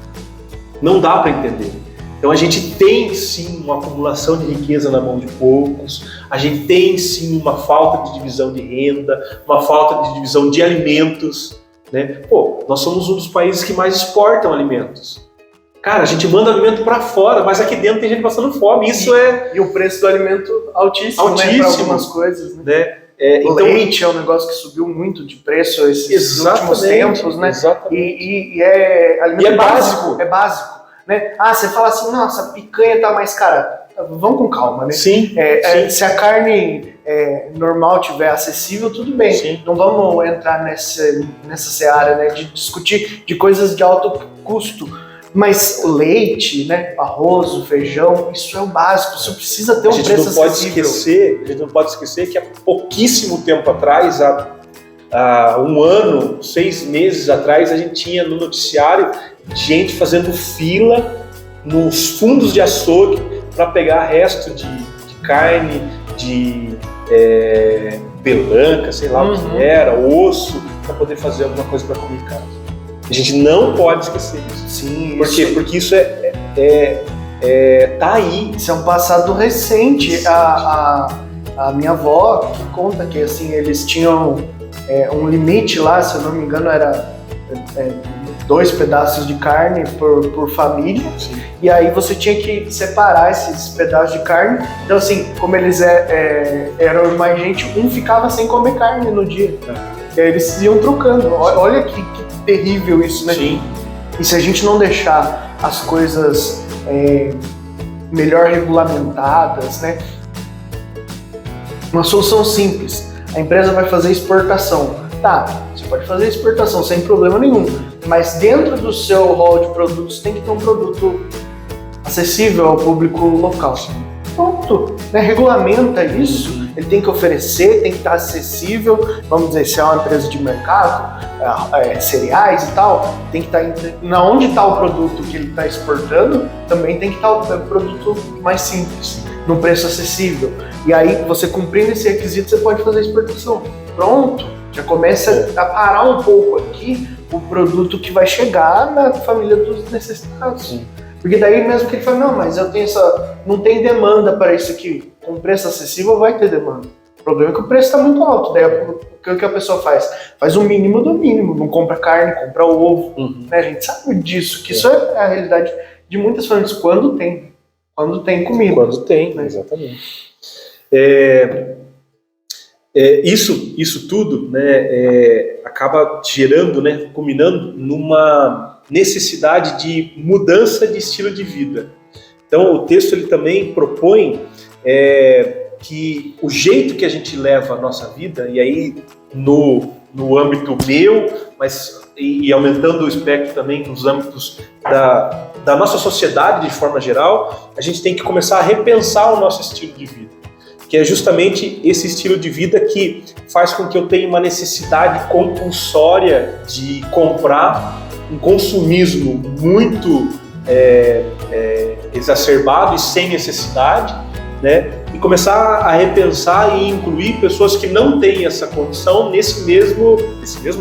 Não dá para entender. Então a gente tem sim uma acumulação de riqueza na mão de poucos, a gente tem sim uma falta de divisão de renda, uma falta de divisão de alimentos, né? Nós somos um dos países que mais exportam alimentos. Cara, a gente manda alimento para fora, mas aqui dentro tem gente passando fome. E o preço do alimento altíssimo. Né, para algumas coisas. Né? Então, leite é um negócio que subiu muito de preço esses últimos tempos, né? E alimento é básico. É básico, né? Você fala assim, nossa, a picanha tá mais cara. Vamos com calma, né? Sim. Se a carne normal tiver acessível, tudo bem. Sim. Não vamos entrar nessa seara, né? De discutir de coisas de alto custo. Mas o leite, né, arroz, o feijão, isso é o básico, isso precisa ter um preço acessível. A gente não pode esquecer que há pouquíssimo tempo atrás, há 1 ano, 6 meses atrás, a gente tinha no noticiário gente fazendo fila nos fundos de açougue para pegar resto de carne, de pelanca, sei lá o que era, osso, para poder fazer alguma coisa para comer em casa. A gente não pode esquecer disso. Sim, por quê? Porque isso tá aí. Isso é um passado recente. A minha avó que conta que assim, eles tinham um limite lá, se eu não me engano, era 2 pedaços de carne por família. Sim. E aí você tinha que separar esses pedaços de carne. Então assim, como eles eram mais gente, um ficava sem comer carne no dia. E aí eles iam trocando. Olha que terrível isso, né? Sim. E se a gente não deixar as coisas melhor regulamentadas, né? Uma solução simples. A empresa vai fazer exportação. Tá, você pode fazer exportação sem problema nenhum, mas dentro do seu hall de produtos tem que ter um produto acessível ao público local. Pronto, né? Regulamenta isso, ele tem que oferecer, tem que estar acessível, vamos dizer, se é uma empresa de mercado, cereais e tal, tem que estar, onde está o produto que ele está exportando, também tem que estar o produto mais simples, num preço acessível. E aí, você cumprindo esse requisito, você pode fazer a exportação. Pronto, já começa a parar um pouco aqui o produto que vai chegar na família dos necessitados. Porque daí mesmo que ele fala, não, mas eu tenho não tem demanda para isso aqui. Com preço acessível vai ter demanda. O problema é que o preço está muito alto. Daí o que a pessoa faz? Faz o mínimo do mínimo. Não compra carne, compra ovo. Né? A gente sabe disso, que isso é a realidade de muitas famílias quando tem comida. Quando tem, né? Exatamente. Isso tudo, né, acaba gerando, né, culminando numa necessidade de mudança de estilo de vida. Então, o texto ele também propõe que o jeito que a gente leva a nossa vida, e aí no âmbito meu, mas e aumentando o espectro também nos âmbitos da nossa sociedade de forma geral, a gente tem que começar a repensar o nosso estilo de vida, que é justamente esse estilo de vida que faz com que eu tenha uma necessidade compulsória de comprar, um consumismo muito exacerbado e sem necessidade, né? E começar a repensar e incluir pessoas que não têm essa condição nesse mesmo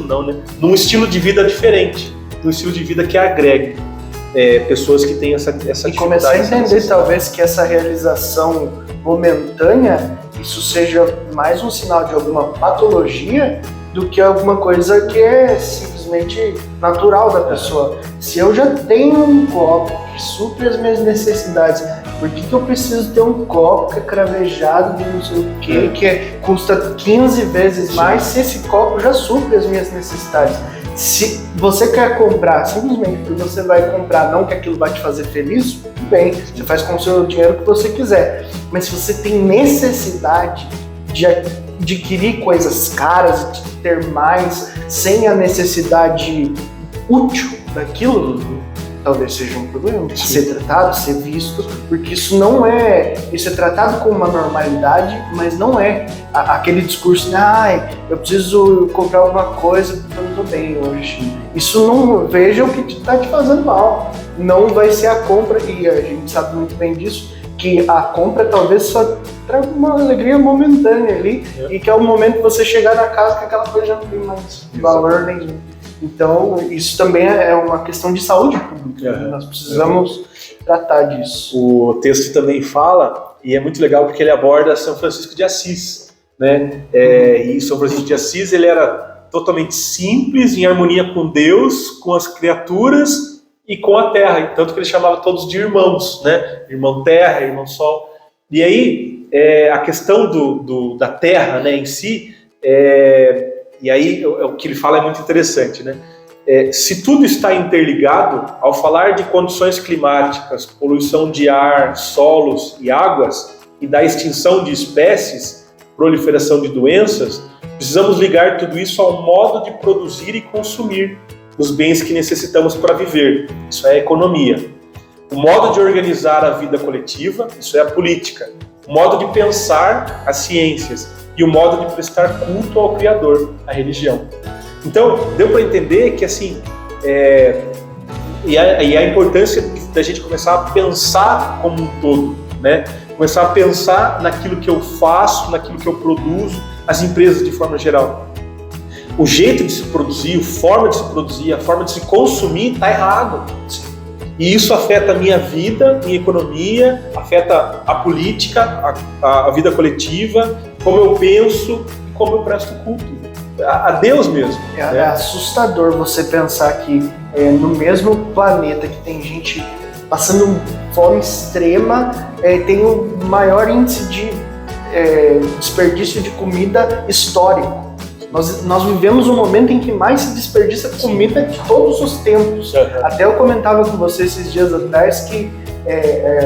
não, né? Num estilo de vida diferente, num estilo de vida que agregue pessoas que têm essa dificuldade. E começar a entender talvez que essa realização momentânea, isso seja mais um sinal de alguma patologia do que alguma coisa que é simplesmente natural da pessoa. Se eu já tenho um copo que supre as minhas necessidades, por que eu preciso ter um copo que é cravejado de não sei o que custa 15 vezes mais, se esse copo já supre as minhas necessidades? Se você quer comprar, simplesmente porque você vai comprar, não que aquilo vai te fazer feliz, tudo bem, você faz com o seu dinheiro o que você quiser. Mas se você tem necessidade de adquirir coisas caras, de ter mais, sem a necessidade útil daquilo, talvez seja um problema. Ser tratado, ser visto, porque isso é tratado como uma normalidade, mas não é aquele discurso de, eu preciso comprar alguma coisa porque eu não estou bem hoje. Isso não, veja o que está te fazendo mal. Não vai ser a compra, e a gente sabe muito bem disso, que a compra talvez só traga uma alegria momentânea ali, e que é o momento que você chegar na casa que aquela coisa já não tem mais valor nenhum. Então, isso também é uma questão de saúde pública. Nós precisamos tratar disso. O texto também fala, e é muito legal porque ele aborda São Francisco de Assis, né? E São Francisco de Assis, ele era totalmente simples, em harmonia com Deus, com as criaturas e com a terra, tanto que ele chamava todos de irmãos, né? Irmão terra, irmão sol. E aí, a questão da terra, né, em si, e aí o que ele fala é muito interessante, né? Se tudo está interligado, ao falar de condições climáticas, poluição de ar, solos e águas, e da extinção de espécies, proliferação de doenças, precisamos ligar tudo isso ao modo de produzir e consumir os bens que necessitamos para viver. Isso é a economia. O modo de organizar a vida coletiva, isso é a política. O modo de pensar, as ciências. E o modo de prestar culto ao Criador, a religião. Então, deu para entender que, assim, e a importância da gente começar a pensar como um todo, né? Começar a pensar naquilo que eu faço, naquilo que eu produzo, as empresas de forma geral. O jeito de se produzir, a forma de se produzir, a forma de se consumir está errado. E isso afeta a minha vida, minha economia, afeta a política, a vida coletiva, como eu penso e como eu presto culto. A Deus mesmo. É assustador você pensar que no mesmo planeta que tem gente passando fome extrema, tem o maior índice de desperdício de comida histórico. Nós vivemos um momento em que mais se desperdiça comida de todos os tempos. Até eu comentava com você esses dias atrás que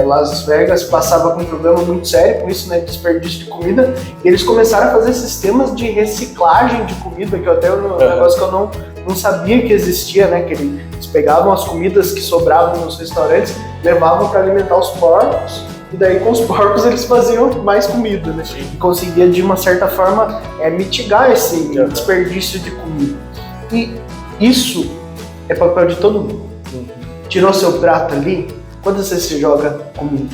Las Vegas passava com um problema muito sério com isso, né, desperdício de comida, e eles começaram a fazer sistemas de reciclagem de comida, que até um negócio que eu não sabia que existia, né, que eles pegavam as comidas que sobravam nos restaurantes, levavam para alimentar os porcos, e daí com os porcos eles faziam mais comida, né, e conseguia de uma certa forma mitigar esse desperdício de comida. E isso é papel de todo mundo. Tirou seu prato ali, quantas vezes você joga comida?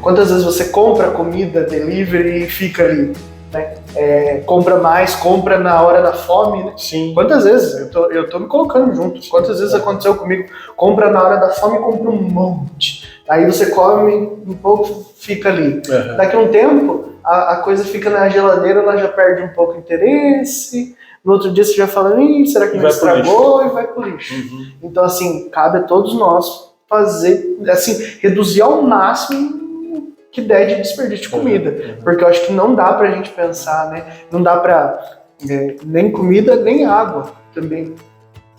Quantas vezes você compra comida, delivery e fica ali? Né? Compra mais, compra na hora da fome, né? Sim. Quantas vezes? Eu tô me colocando junto. Quantas vezes aconteceu comigo? Compra na hora da fome e compra um monte. Aí você come um pouco, fica ali. Daqui a um tempo, a coisa fica na geladeira, ela já perde um pouco o interesse. No outro dia você já fala, será que não estragou? E vai pro lixo. Então, assim, cabe a todos nós fazer, assim, reduzir ao máximo que der de desperdício de comida. Porque eu acho que não dá pra gente pensar, né? Não dá pra nem comida, nem água também.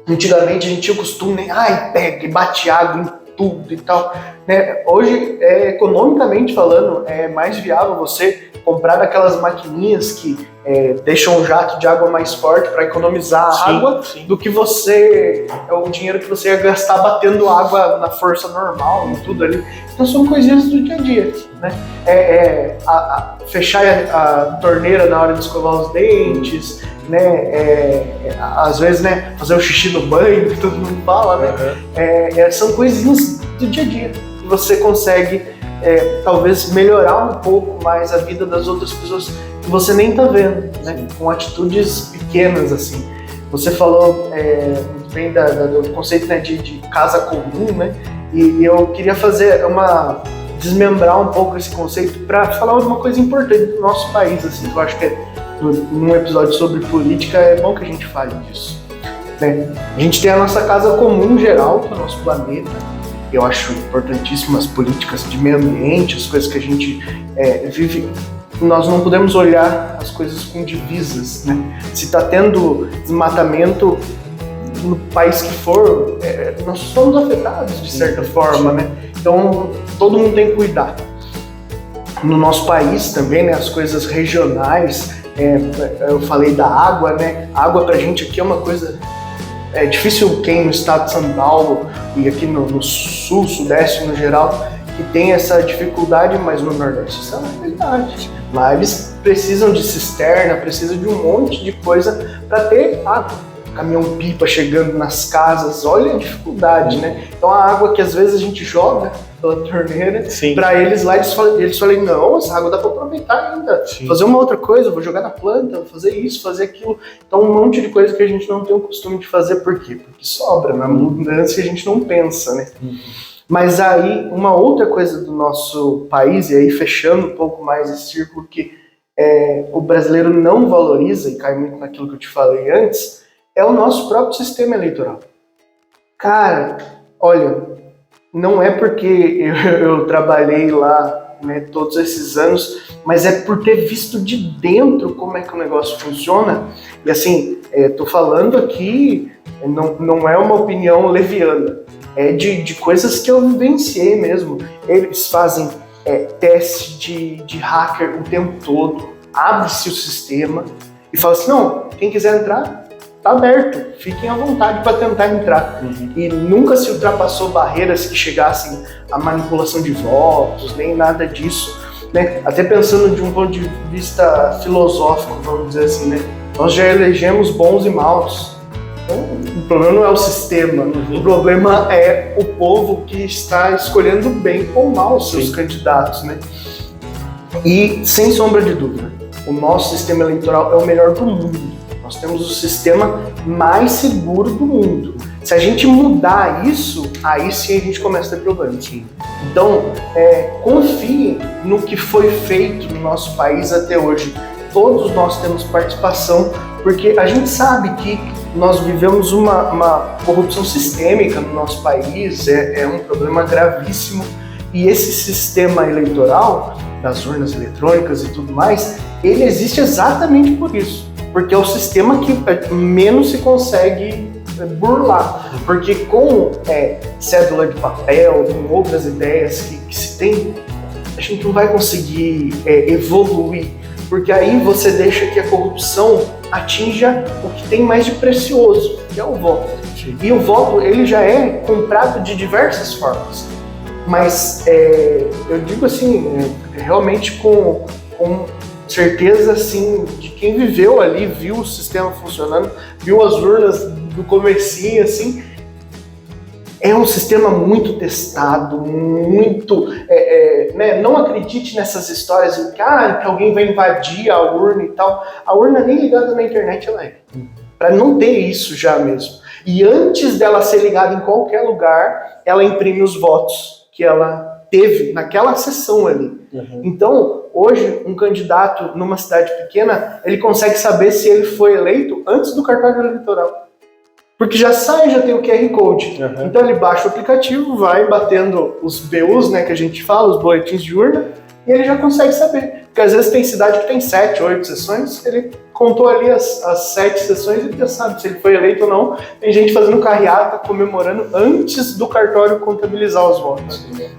Antigamente a gente tinha o costume, pega e bate água em tudo e tal. Né? Hoje, economicamente falando, é mais viável você comprar daquelas maquininhas que deixam um jato de água mais forte para economizar água do que o dinheiro que você ia gastar batendo água na força normal e tudo ali. Então são coisinhas do dia a dia, né? Fechar a torneira na hora de escovar os dentes, né? Às vezes, né, fazer o xixi no banho, que todo mundo fala, né? São coisinhas do dia a dia que você consegue talvez melhorar um pouco mais a vida das outras pessoas que você nem tá vendo, né? Com atitudes pequenas, assim. Você falou muito bem do conceito, né, de casa comum, né? E eu queria desmembrar um pouco esse conceito para falar uma coisa importante do nosso país, assim. Eu acho que num episódio sobre política é bom que a gente fale disso, né? A gente tem a nossa casa comum geral, que é o nosso planeta. Eu acho importantíssimo as políticas de meio ambiente, as coisas que a gente vive. Nós não podemos olhar as coisas com divisas, né? Se está tendo desmatamento no país que for, nós somos afetados de certa forma, né? Então, todo mundo tem que cuidar. No nosso país também, né, as coisas regionais, eu falei da água, né? A água pra gente aqui é uma coisa... É difícil quem no estado de São Paulo e aqui no sul, sudeste no geral, que tem essa dificuldade, mas no Nordeste isso é uma realidade. Lá eles precisam de cisterna, precisam de um monte de coisa para ter água. Caminhão-pipa chegando nas casas, olha a dificuldade, né? Então a água que às vezes a gente joga pela torneira, para eles lá, eles falam, não, essa água dá para aproveitar ainda, fazer uma outra coisa, vou jogar na planta, vou fazer isso, fazer aquilo. Então um monte de coisa que a gente não tem o costume de fazer, por quê? Porque sobra, na mudança a gente não pensa, né? Mas aí, uma outra coisa do nosso país, e aí fechando um pouco mais esse círculo que o brasileiro não valoriza, e cai muito naquilo que eu te falei antes, é o nosso próprio sistema eleitoral. Cara, olha, não é porque eu trabalhei lá, né, todos esses anos, mas é por ter visto de dentro como é que o negócio funciona. E assim, tô falando aqui, não é uma opinião leviana, é de coisas que eu vivenciei mesmo. Eles fazem teste de hacker o tempo todo, abre-se o sistema e fala assim, não, quem quiser entrar, tá aberto, fiquem à vontade para tentar entrar. E nunca se ultrapassou barreiras que chegassem à manipulação de votos, nem nada disso, né? Até pensando de um ponto de vista filosófico, vamos dizer assim, né? Nós já elegemos bons e maus. Então, o problema não é o sistema, o problema é o povo que está escolhendo bem ou mal os seus candidatos, né? E, sem sombra de dúvida, o nosso sistema eleitoral é o melhor do mundo. Nós temos o sistema mais seguro do mundo. Se a gente mudar isso, aí sim a gente começa a ter problemas. Então, confiem no que foi feito no nosso país até hoje. Todos nós temos participação, porque a gente sabe que nós vivemos uma corrupção sistêmica no nosso país, é um problema gravíssimo. E esse sistema eleitoral, das urnas eletrônicas e tudo mais, ele existe exatamente por isso. Porque é o sistema que menos se consegue burlar, porque com cédula de papel, com outras ideias que se tem, a gente não vai conseguir evoluir, porque aí você deixa que a corrupção atinja o que tem mais de precioso, que é o voto. Sim. E o voto, ele já é comprado de diversas formas, mas eu digo assim, realmente com certeza, assim, de quem viveu ali, viu o sistema funcionando, viu as urnas do comecinho, assim, é um sistema muito testado, muito... né? Não acredite nessas histórias de que alguém vai invadir a urna e tal. A urna nem ligada na internet ela é. Para não ter isso já mesmo. E antes dela ser ligada em qualquer lugar, ela imprime os votos que ela teve naquela sessão ali. Uhum. Então, hoje, um candidato numa cidade pequena, ele consegue saber se ele foi eleito antes do cartório eleitoral. Porque já tem o QR Code. Uhum. Então ele baixa o aplicativo, vai batendo os BUs, né, que a gente fala, os boletins de urna, e ele já consegue saber. Porque às vezes tem cidade que tem 7, 8 sessões, ele contou ali as 7 sessões e já sabe se ele foi eleito ou não. Tem gente fazendo carreata, comemorando antes do cartório contabilizar os votos. Uhum.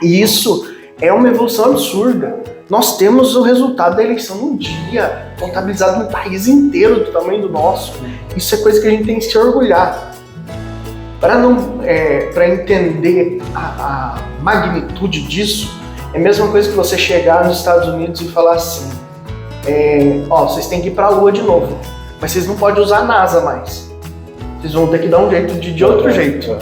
E isso é uma evolução absurda. Nós temos o resultado da eleição num dia, contabilizado no país inteiro do tamanho do nosso. Isso é coisa que a gente tem que se orgulhar. Para entender a magnitude disso, é a mesma coisa que você chegar nos Estados Unidos e falar assim, vocês têm que ir para a Lua de novo, mas vocês não podem usar a NASA mais. Vocês vão ter que dar um jeito de outro jeito.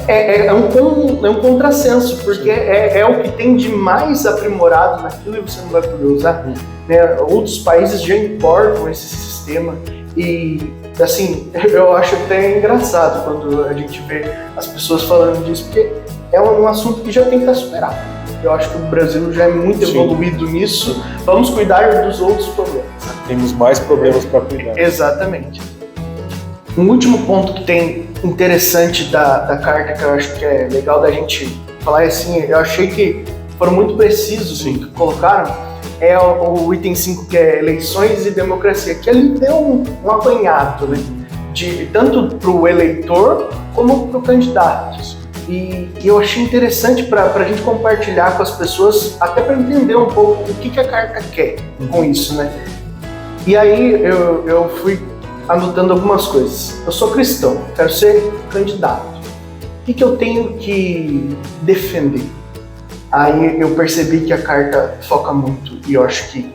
É um contrassenso, porque é o que tem de mais aprimorado naquilo e você não vai poder usar. Né? Outros países já importam esse sistema e, assim, eu acho até engraçado quando a gente vê as pessoas falando disso, porque é um assunto que já tem que estar superado. Eu acho que o Brasil já é muito evoluído nisso. Vamos cuidar dos outros problemas. Temos mais problemas para cuidar. Exatamente. Um último ponto que tem interessante da carta, que eu acho que é legal da gente falar, assim, eu achei que foram muito precisos no que colocaram, é o item 5, que é eleições e democracia, que ali deu um apanhado, né, tanto para o eleitor como para o candidato. E eu achei interessante para a gente compartilhar com as pessoas, até para entender um pouco o que a carta quer com isso, né? E aí eu fui anotando algumas coisas. Eu sou cristão, quero ser candidato. O que eu tenho que defender? Aí eu percebi que a carta foca muito, e eu acho que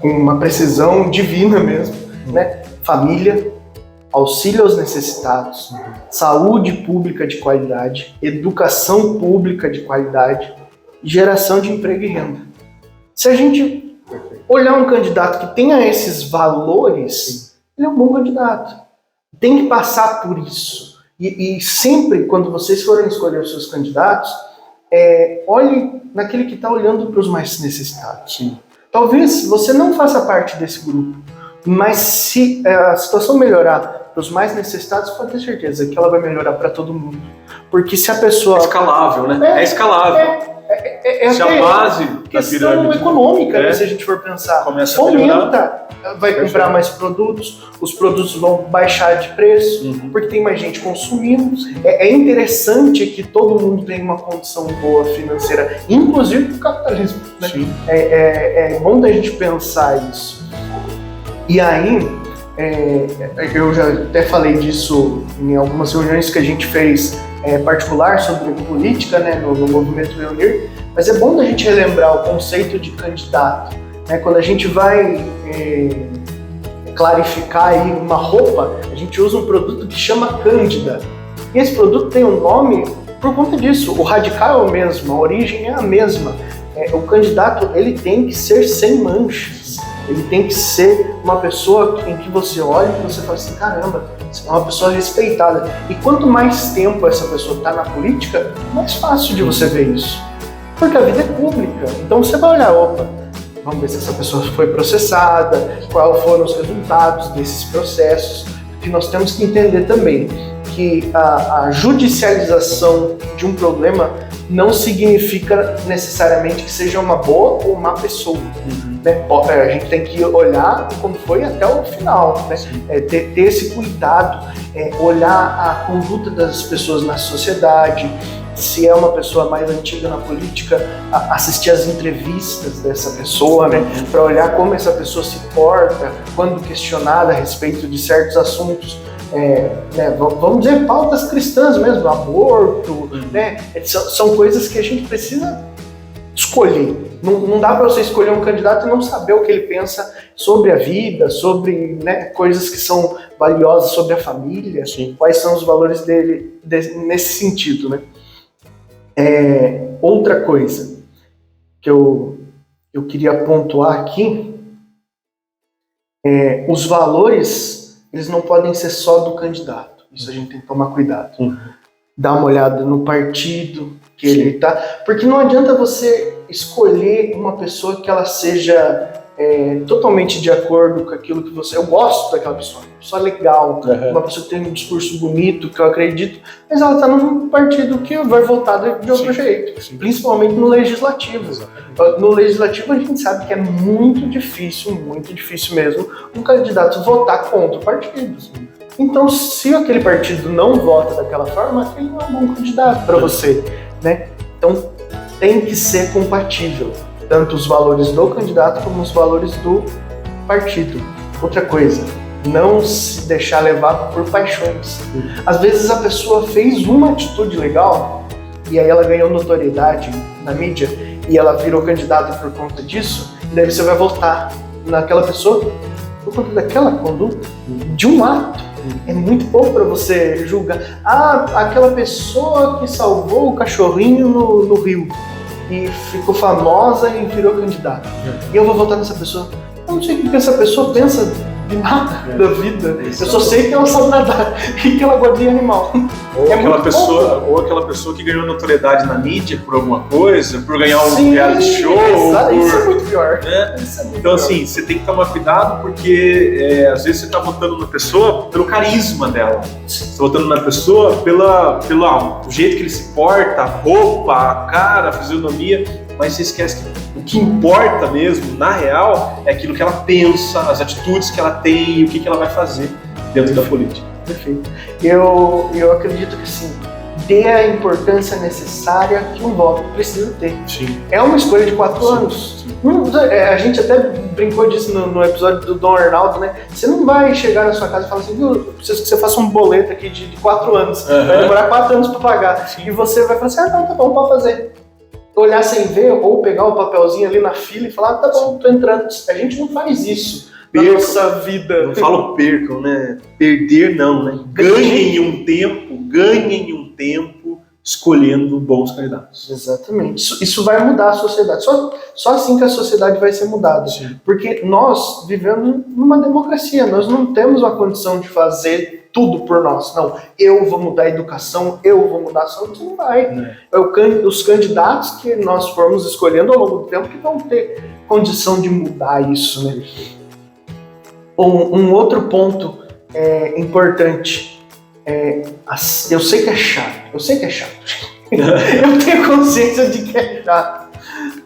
com uma precisão divina mesmo, né? Família, auxílio aos necessitados, saúde pública de qualidade, educação pública de qualidade, geração de emprego e renda. Se a gente olhar um candidato que tenha esses valores, ele é um bom candidato. Tem que passar por isso. E sempre, quando vocês forem escolher os seus candidatos, olhe naquele que está olhando para os mais necessitados. Sim. Talvez você não faça parte desse grupo, mas se a situação melhorar para os mais necessitados, pode ter certeza que ela vai melhorar para todo mundo. Porque se a pessoa... É escalável, né? É escalável. Se a base da questão econômica, né, se a gente for pensar, fomenta, vai comprar mais produtos, os produtos vão baixar de preço, porque tem mais gente consumindo. É interessante que todo mundo tenha uma condição boa financeira, inclusive o capitalismo. Né? É bom da gente pensar isso. E aí, eu já até falei disso em algumas reuniões que a gente fez particular sobre política, né, no movimento Reunir, mas é bom da gente relembrar o conceito de candidato. Né? Quando a gente vai clarificar aí uma roupa, a gente usa um produto que chama Cândida. E esse produto tem um nome por conta disso. O radical é o mesmo, a origem é a mesma. O candidato, ele tem que ser sem manchas. Ele tem que ser uma pessoa em que você olha e você fala assim, caramba, é uma pessoa respeitada. E quanto mais tempo essa pessoa está na política, mais fácil de você ver isso. Porque a vida é pública. Então você vai olhar, vamos ver se essa pessoa foi processada, quais foram os resultados desses processos. Porque nós temos que entender também que a judicialização de um problema não significa necessariamente que seja uma boa ou má pessoa. né? A gente tem que olhar como foi até o final, né? Ter esse cuidado, olhar a conduta das pessoas na sociedade, se é uma pessoa mais antiga na política, assistir as entrevistas dessa pessoa, né? Para olhar como essa pessoa se porta quando questionada a respeito de certos assuntos. Né, vamos dizer, pautas cristãs mesmo, aborto, né? São coisas que a gente precisa escolher. Não dá para você escolher um candidato e não saber o que ele pensa sobre a vida, sobre, né, coisas que são valiosas sobre a família, quais são os valores dele nesse sentido, né? Outra coisa que eu queria pontuar aqui os valores, eles não podem ser só do candidato. Isso a gente tem que tomar cuidado. Dar uma olhada no partido que ele tá, porque não adianta você escolher uma pessoa que ela seja totalmente de acordo com aquilo que você... Eu gosto daquela pessoa, uma pessoa legal, uma pessoa que tem um discurso bonito, que eu acredito, mas ela está num partido que vai votar de outro jeito, principalmente no legislativo. No legislativo a gente sabe que é muito difícil mesmo, um candidato votar contra o partido. Então, se aquele partido não vota daquela forma, aquele não é um bom candidato para você, né? Então, tem que ser compatível, tanto os valores do candidato como os valores do partido. Outra coisa, não se deixar levar por paixões. Às vezes a pessoa fez uma atitude legal e aí ela ganhou notoriedade na mídia e ela virou candidata por conta disso, e daí você vai votar naquela pessoa por conta daquela conduta, de um ato. É muito pouco para você julgar. Aquela pessoa que salvou o cachorrinho no rio e ficou famosa e virou candidata. E eu vou votar nessa pessoa. Eu não sei o que essa pessoa pensa de nada da vida. Eu só sei que ela sabe nadar e que ela gosta de animal. Ou aquela pessoa que ganhou notoriedade na mídia por alguma coisa, por ganhar um reality show. Isso é muito pior. Então, assim, você tem que tomar cuidado porque às vezes você está votando na pessoa pelo carisma dela. Você está votando na pessoa pelo jeito que ele se porta, a roupa, a cara, a fisionomia, mas você esquece que o que importa mesmo, na real, é aquilo que ela pensa, as atitudes que ela tem e o que ela vai fazer dentro da política. Perfeito. Eu acredito que sim, dê a importância necessária que um voto precisa ter. Sim. É uma escolha de 4 anos. A gente até brincou disso no episódio do Dom Arnaldo, né? Você não vai chegar na sua casa e falar assim, eu preciso que você faça um boleto aqui de 4 anos. Vai demorar 4 anos para pagar. E você vai falar assim, não, tá bom, pode fazer. Olhar sem ver ou pegar o papelzinho ali na fila e falar, tá bom, tô entrando. A gente não faz isso na nossa vida. Não falo percam, né? Perder não, né? Ganhem um tempo escolhendo bons candidatos. Exatamente. Isso vai mudar a sociedade. Só assim que a sociedade vai ser mudada. Sim. Porque nós vivemos numa democracia, nós não temos a condição de fazer tudo por nós. Não, eu vou mudar a educação, eu vou mudar a saúde, não vai. Os candidatos que nós formos escolhendo ao longo do tempo que vão ter condição de mudar isso, né? Um outro ponto importante, eu sei que é chato, eu tenho consciência de que é chato,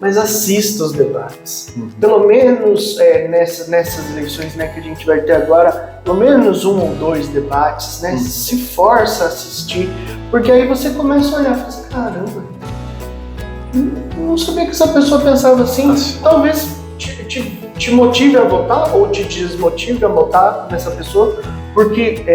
mas assista os debates. Pelo menos nessas eleições, né, que a gente vai ter agora, pelo menos 1 ou 2 debates, né? Se força a assistir, porque aí você começa a olhar e fala assim, caramba, não sabia que essa pessoa pensava assim. Talvez te motive a votar ou te desmotive a votar nessa pessoa, porque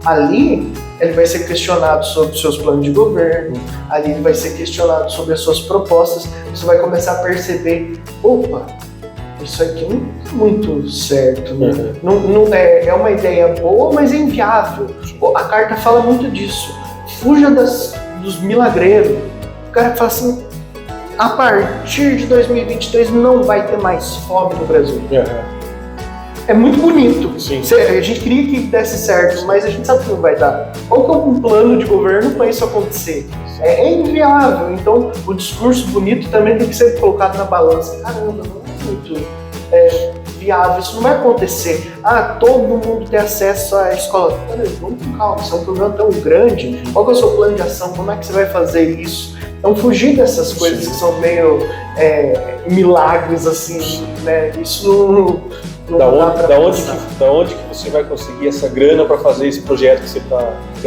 ali ele vai ser questionado sobre os seus planos de governo, ali ele vai ser questionado sobre as suas propostas, você vai começar a perceber, opa, isso aqui não é muito certo, né? Não é uma ideia boa, mas é inviável. A carta fala muito disso. Fuja dos milagreiros. O cara fala assim, a partir de 2022 não vai ter mais fome no Brasil. É muito bonito. Sim. A gente queria que desse certo, mas a gente sabe que não vai dar. Qual que é um plano de governo para isso acontecer? É inviável. Então, o discurso bonito também tem que ser colocado na balança. Caramba, não é muito viável, isso não vai acontecer. Todo mundo tem acesso à escola. Vamos com calma, isso é um problema tão grande. Qual que é o seu plano de ação? Como é que você vai fazer isso? Então, fugir dessas coisas que são meio milagres, assim, né? Isso não dá pra pensar. Da onde que você vai conseguir essa grana para fazer esse projeto que você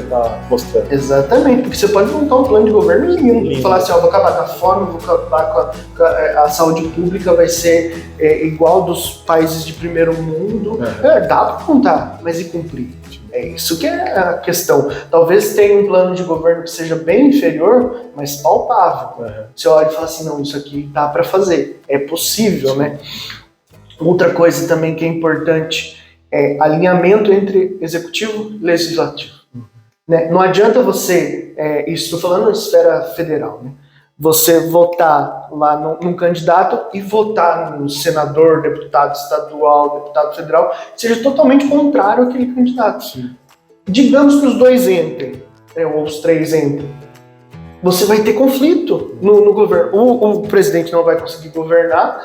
tá mostrando? Exatamente, porque você pode montar um plano de governo lindo. Falar assim, vou acabar com a fome, vou acabar com a saúde pública, vai ser igual dos países de primeiro mundo. Dá para contar, mas e cumprir? É isso que é a questão. Talvez tenha um plano de governo que seja bem inferior, mas palpável. Você olha e fala assim, não, isso aqui dá para fazer. É possível, né? Outra coisa também que é importante é alinhamento entre executivo e legislativo. Né? Não adianta você, isso estou falando na esfera federal, né? Você votar lá num candidato e votar no senador, deputado estadual, deputado federal, que seja totalmente contrário àquele candidato. Sim. Digamos que os dois entrem, ou os três entrem. Você vai ter conflito no governo. O presidente não vai conseguir governar,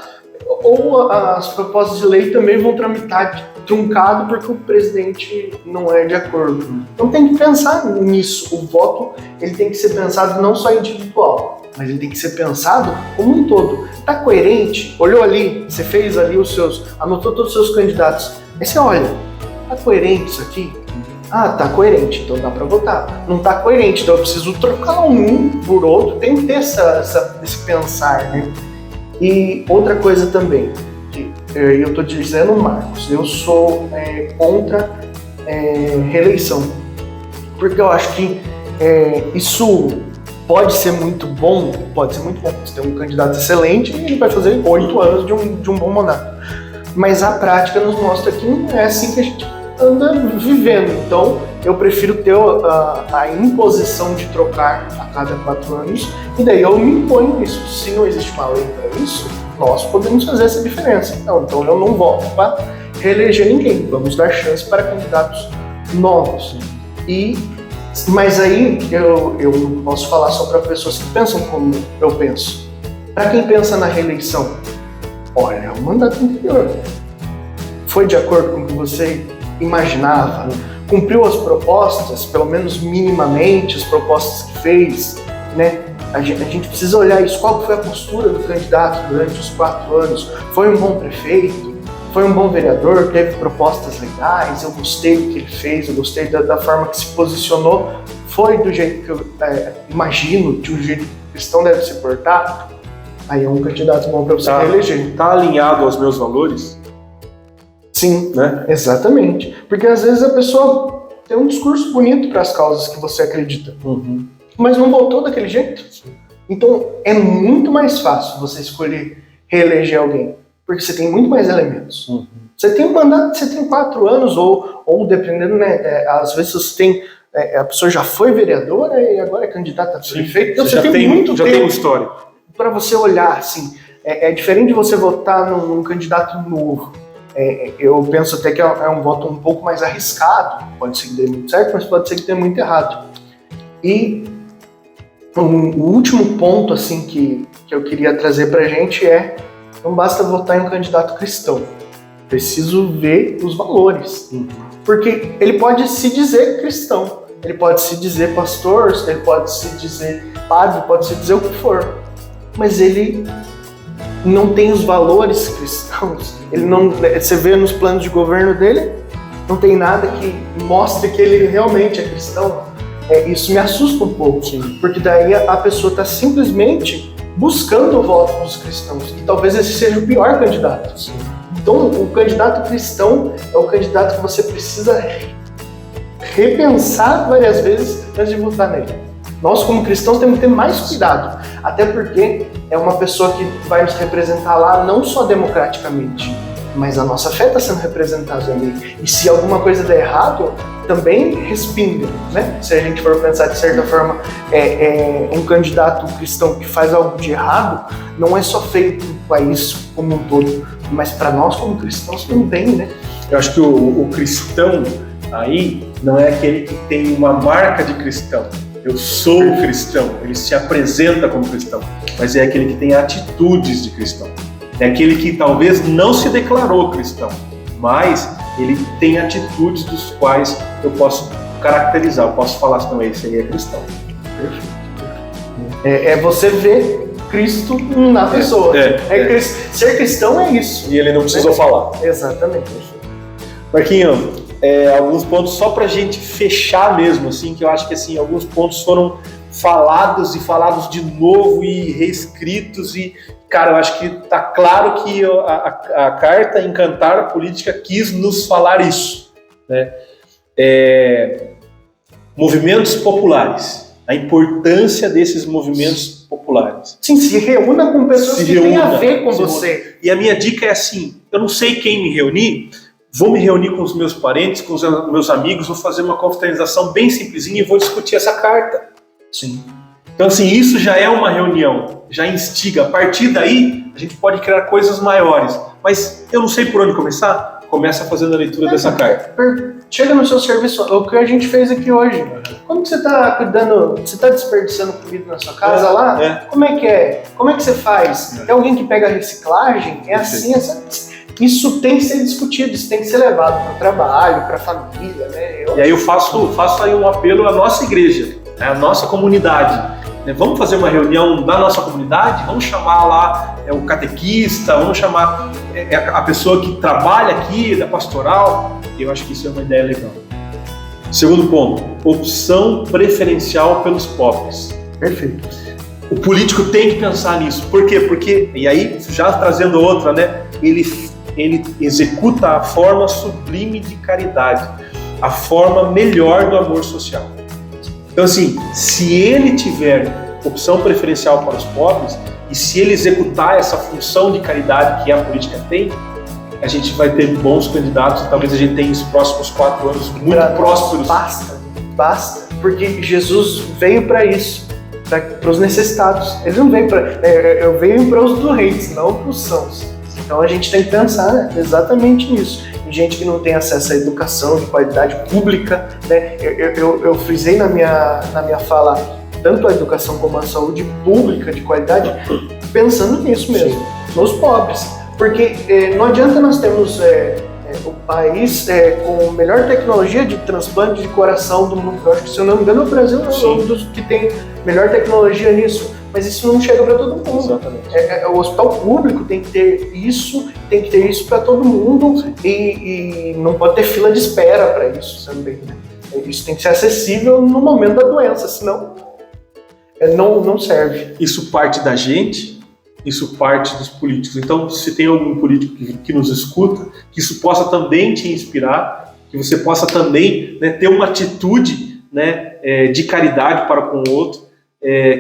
ou as propostas de lei também vão tramitar truncado porque o presidente não é de acordo. Então tem que pensar nisso. O voto ele tem que ser pensado não só individual, mas ele tem que ser pensado como um todo. Tá coerente? Olhou ali, você fez ali anotou todos os seus candidatos. Aí você olha, tá coerente isso aqui? Tá coerente, então dá pra votar. Não tá coerente, então eu preciso trocar um por outro. Tem que ter esse pensar, né? E outra coisa também, que eu tô dizendo, Marcos, eu sou contra reeleição. Porque eu acho que isso pode ser muito bom. Você tem um candidato excelente e ele vai fazer 8 anos de um bom mandato. Mas a prática nos mostra que não é assim que a gente anda vivendo. Então, eu prefiro ter a imposição de trocar a cada 4 anos e daí eu me imponho isso. Se não existe uma lei para isso, nós podemos fazer essa diferença. Então eu não voto para reeleger ninguém. Vamos dar chance para candidatos novos. Mas aí eu posso falar só para pessoas que pensam como eu penso. Para quem pensa na reeleição, olha, o mandato anterior foi de acordo com o que você imaginava, cumpriu as propostas, pelo menos minimamente, as propostas que fez, né? A gente precisa olhar isso, qual foi a postura do candidato durante os 4 anos, foi um bom prefeito, foi um bom vereador, teve propostas legais, eu gostei do que ele fez, eu gostei da forma que se posicionou, foi do jeito que eu imagino, de um jeito que o cristão deve se portar, aí é um candidato bom para você reeleger. Está alinhado aos meus valores? Sim, né? Exatamente. Porque às vezes a pessoa tem um discurso bonito para as causas que você acredita, mas não votou daquele jeito. Então é muito mais fácil você escolher reeleger alguém, porque você tem muito mais elementos. Você tem um mandato, você tem 4 anos, ou dependendo, né? Às vezes você tem. A pessoa já foi vereadora e agora é candidata a prefeito. Então você tem muito tempo. Já tem uma história. Para você olhar, assim. É diferente de você votar num candidato novo. Eu penso até que é um voto um pouco mais arriscado. Pode ser que dê muito certo, mas pode ser que dê muito errado. E o último ponto assim, que eu queria trazer pra gente não basta votar em um candidato cristão. Preciso ver os valores. Porque ele pode se dizer cristão, ele pode se dizer pastor, ele pode se dizer padre, pode se dizer o que for. Mas ele não tem os valores cristãos. Ele não, você vê nos planos de governo dele, não tem nada que mostre que ele realmente é cristão. Isso me assusta um pouco, porque daí a pessoa está simplesmente buscando o voto dos cristãos, e talvez esse seja o pior candidato. Então, o candidato cristão é o candidato que você precisa repensar várias vezes antes de votar nele. Nós, como cristãos, temos que ter mais cuidado, até porque é uma pessoa que vai nos representar lá não só democraticamente, mas a nossa fé está sendo representada ali. E se alguma coisa der errado, também respinga, né? Se a gente for pensar de certa forma, um candidato cristão que faz algo de errado, não é só feio para o país como um todo, mas para nós como cristãos também, né? Eu acho que o cristão aí não é aquele que tem uma marca de cristão. Eu sou cristão, ele se apresenta como cristão, mas é aquele que tem atitudes de cristão. É aquele que talvez não se declarou cristão, mas ele tem atitudes dos quais eu posso caracterizar, eu posso falar assim, não, esse aí é cristão. Perfeito. É você ver Cristo na pessoa. Ser cristão é isso. E ele não precisou falar. Exatamente. Marquinho, alguns pontos só pra gente fechar mesmo, assim, que eu acho que assim, alguns pontos foram falados e falados de novo e reescritos e, cara, eu acho que tá claro que a carta Encantar a Política quis nos falar isso, né? Movimentos populares, a importância desses movimentos populares. Sim, se reúna com pessoas que têm a ver com você. E a minha dica é assim, eu não sei quem me reunir, vou me reunir com os meus parentes, com os meus amigos, vou fazer uma confraternização bem simplesinha e vou discutir essa carta. Sim. Então, assim, isso já é uma reunião, já instiga. A partir daí, a gente pode criar coisas maiores. Mas eu não sei por onde começar. Começa fazendo a leitura dessa carta. Chega no seu serviço, o que a gente fez aqui hoje. Como que você está cuidando, você está desperdiçando comida na sua casa lá? Como é que é? Como é que você faz? Tem alguém que pega a reciclagem? É assim, isso tem que ser discutido, isso tem que ser levado para o trabalho, para a família, né? E aí eu faço aí um apelo à nossa igreja, à nossa comunidade. Vamos fazer uma reunião da nossa comunidade, vamos chamar lá o catequista, vamos chamar a pessoa que trabalha aqui, da pastoral. Eu acho que isso é uma ideia legal. Segundo ponto, opção preferencial pelos pobres. Perfeito. O político tem que pensar nisso. Por quê? Porque, e aí já trazendo outra, né? Ele executa a forma sublime de caridade, a forma melhor do amor social. Então, assim, se ele tiver opção preferencial para os pobres e se ele executar essa função de caridade que a política tem, a gente vai ter bons candidatos e talvez a gente tenha nos próximos 4 anos muito prósperos. Basta, porque Jesus veio para isso, para os necessitados. Ele não veio para... eu venho para os doentes, não para os sãos. Então a gente tem que pensar exatamente nisso. Em gente que não tem acesso à educação de qualidade pública, né? Eu frisei na minha fala tanto a educação como a saúde pública de qualidade, pensando nisso mesmo, nos pobres. Porque não adianta nós termos o país com a melhor tecnologia de transplante de coração do mundo. Eu acho que, se eu não me engano, o Brasil é um dos que tem melhor tecnologia nisso. Mas isso não chega para todo mundo. Exatamente. O hospital público tem que ter isso para todo mundo e não pode ter fila de espera para isso também. Né? Isso tem que ser acessível no momento da doença, senão não serve. Isso parte da gente, isso parte dos políticos. Então, se tem algum político que nos escuta, que isso possa também te inspirar, que você possa também, né, ter uma atitude, né, de caridade para com o outro,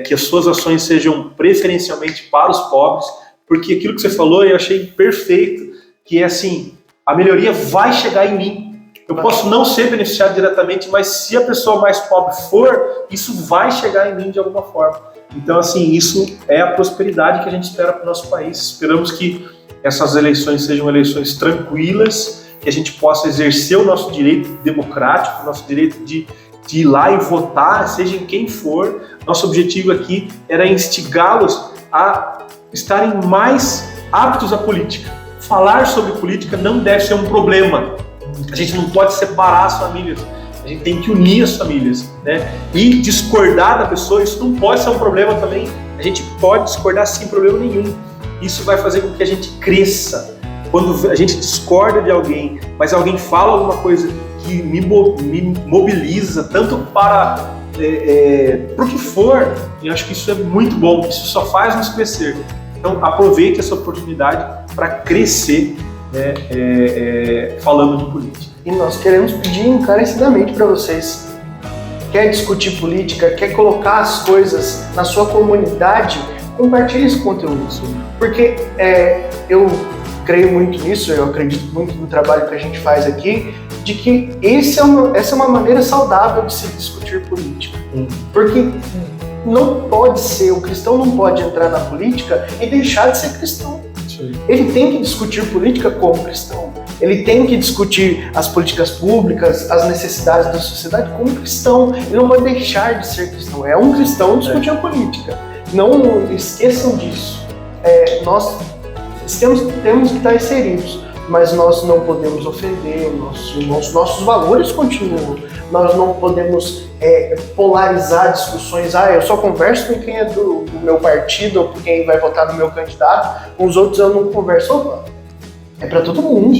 que as suas ações sejam preferencialmente para os pobres, porque aquilo que você falou eu achei perfeito, que é assim, a melhoria vai chegar em mim. Eu posso não ser beneficiado diretamente, mas se a pessoa mais pobre for, isso vai chegar em mim de alguma forma. Então, assim, isso é a prosperidade que a gente espera para o nosso país. Esperamos que essas eleições sejam eleições tranquilas, que a gente possa exercer o nosso direito democrático, o nosso direito de ir lá e votar, seja em quem for. Nosso objetivo aqui era instigá-los a estarem mais aptos à política. Falar sobre política não deve ser um problema. A gente não pode separar as famílias. A gente tem que unir as famílias, né? E discordar da pessoa, isso não pode ser um problema também. A gente pode discordar sem problema nenhum. Isso vai fazer com que a gente cresça. Quando a gente discorda de alguém, mas alguém fala alguma coisa que me mobiliza, tanto para o que for, eu acho que isso é muito bom, isso só faz nos crescer. Então, aproveite essa oportunidade para crescer, né, falando de política. E nós queremos pedir encarecidamente para vocês. Quer discutir política, quer colocar as coisas na sua comunidade, compartilhe esse conteúdo. Porque eu creio muito nisso, eu acredito muito no trabalho que a gente faz aqui, de que essa é uma maneira saudável de se discutir política. Porque não pode ser, o cristão não pode entrar na política e deixar de ser cristão. Sim. Ele tem que discutir política como cristão. Ele tem que discutir as políticas públicas, as necessidades da sociedade como cristão. Ele não pode deixar de ser cristão. É um cristão discutir a política. Não esqueçam disso. Nós temos que estar inseridos, mas nós não podemos ofender nossos irmãos, nossos valores continuam. Nós não podemos polarizar discussões. Eu só converso com quem é do meu partido ou com quem vai votar no meu candidato, com os outros eu não converso. Opa, é para todo mundo.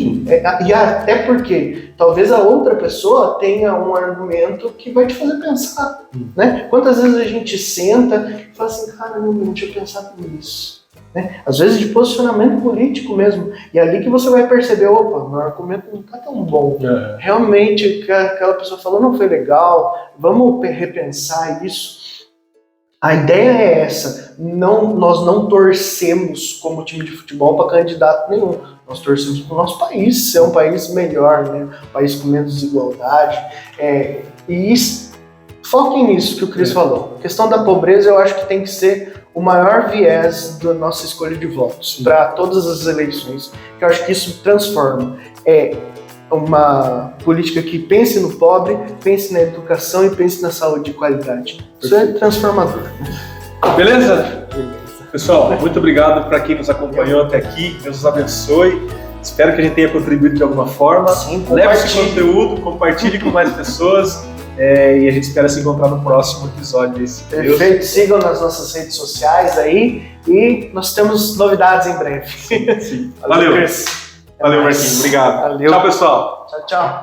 E até porque talvez a outra pessoa tenha um argumento que vai te fazer pensar. Né? Quantas vezes a gente senta e fala assim, cara, não tinha pensado nisso. Né? Às vezes de posicionamento político mesmo. E é ali que você vai perceber, opa, meu argumento não está tão bom. Realmente, aquela pessoa falou, não foi legal, vamos repensar isso. A ideia é essa. Nós não torcemos como time de futebol para candidato nenhum. Nós torcemos para o nosso país ser um país melhor, né? Um país com menos desigualdade. E foquem nisso que o Cris falou. A questão da pobreza eu acho que tem que ser o maior viés da nossa escolha de votos para todas as eleições, que eu acho que isso transforma. Uma política que pense no pobre, pense na educação e pense na saúde de qualidade. Isso é transformador. Beleza? Pessoal, muito obrigado para quem nos acompanhou até aqui. Deus os abençoe. Espero que a gente tenha contribuído de alguma forma. Sim, leve esse conteúdo, compartilhe com mais pessoas. E a gente espera se encontrar no próximo episódio. Perfeito, sigam nas nossas redes sociais aí e nós temos novidades em breve. Sim. Valeu. Valeu, Marquinhos. Obrigado. Valeu. Tchau, pessoal. Tchau.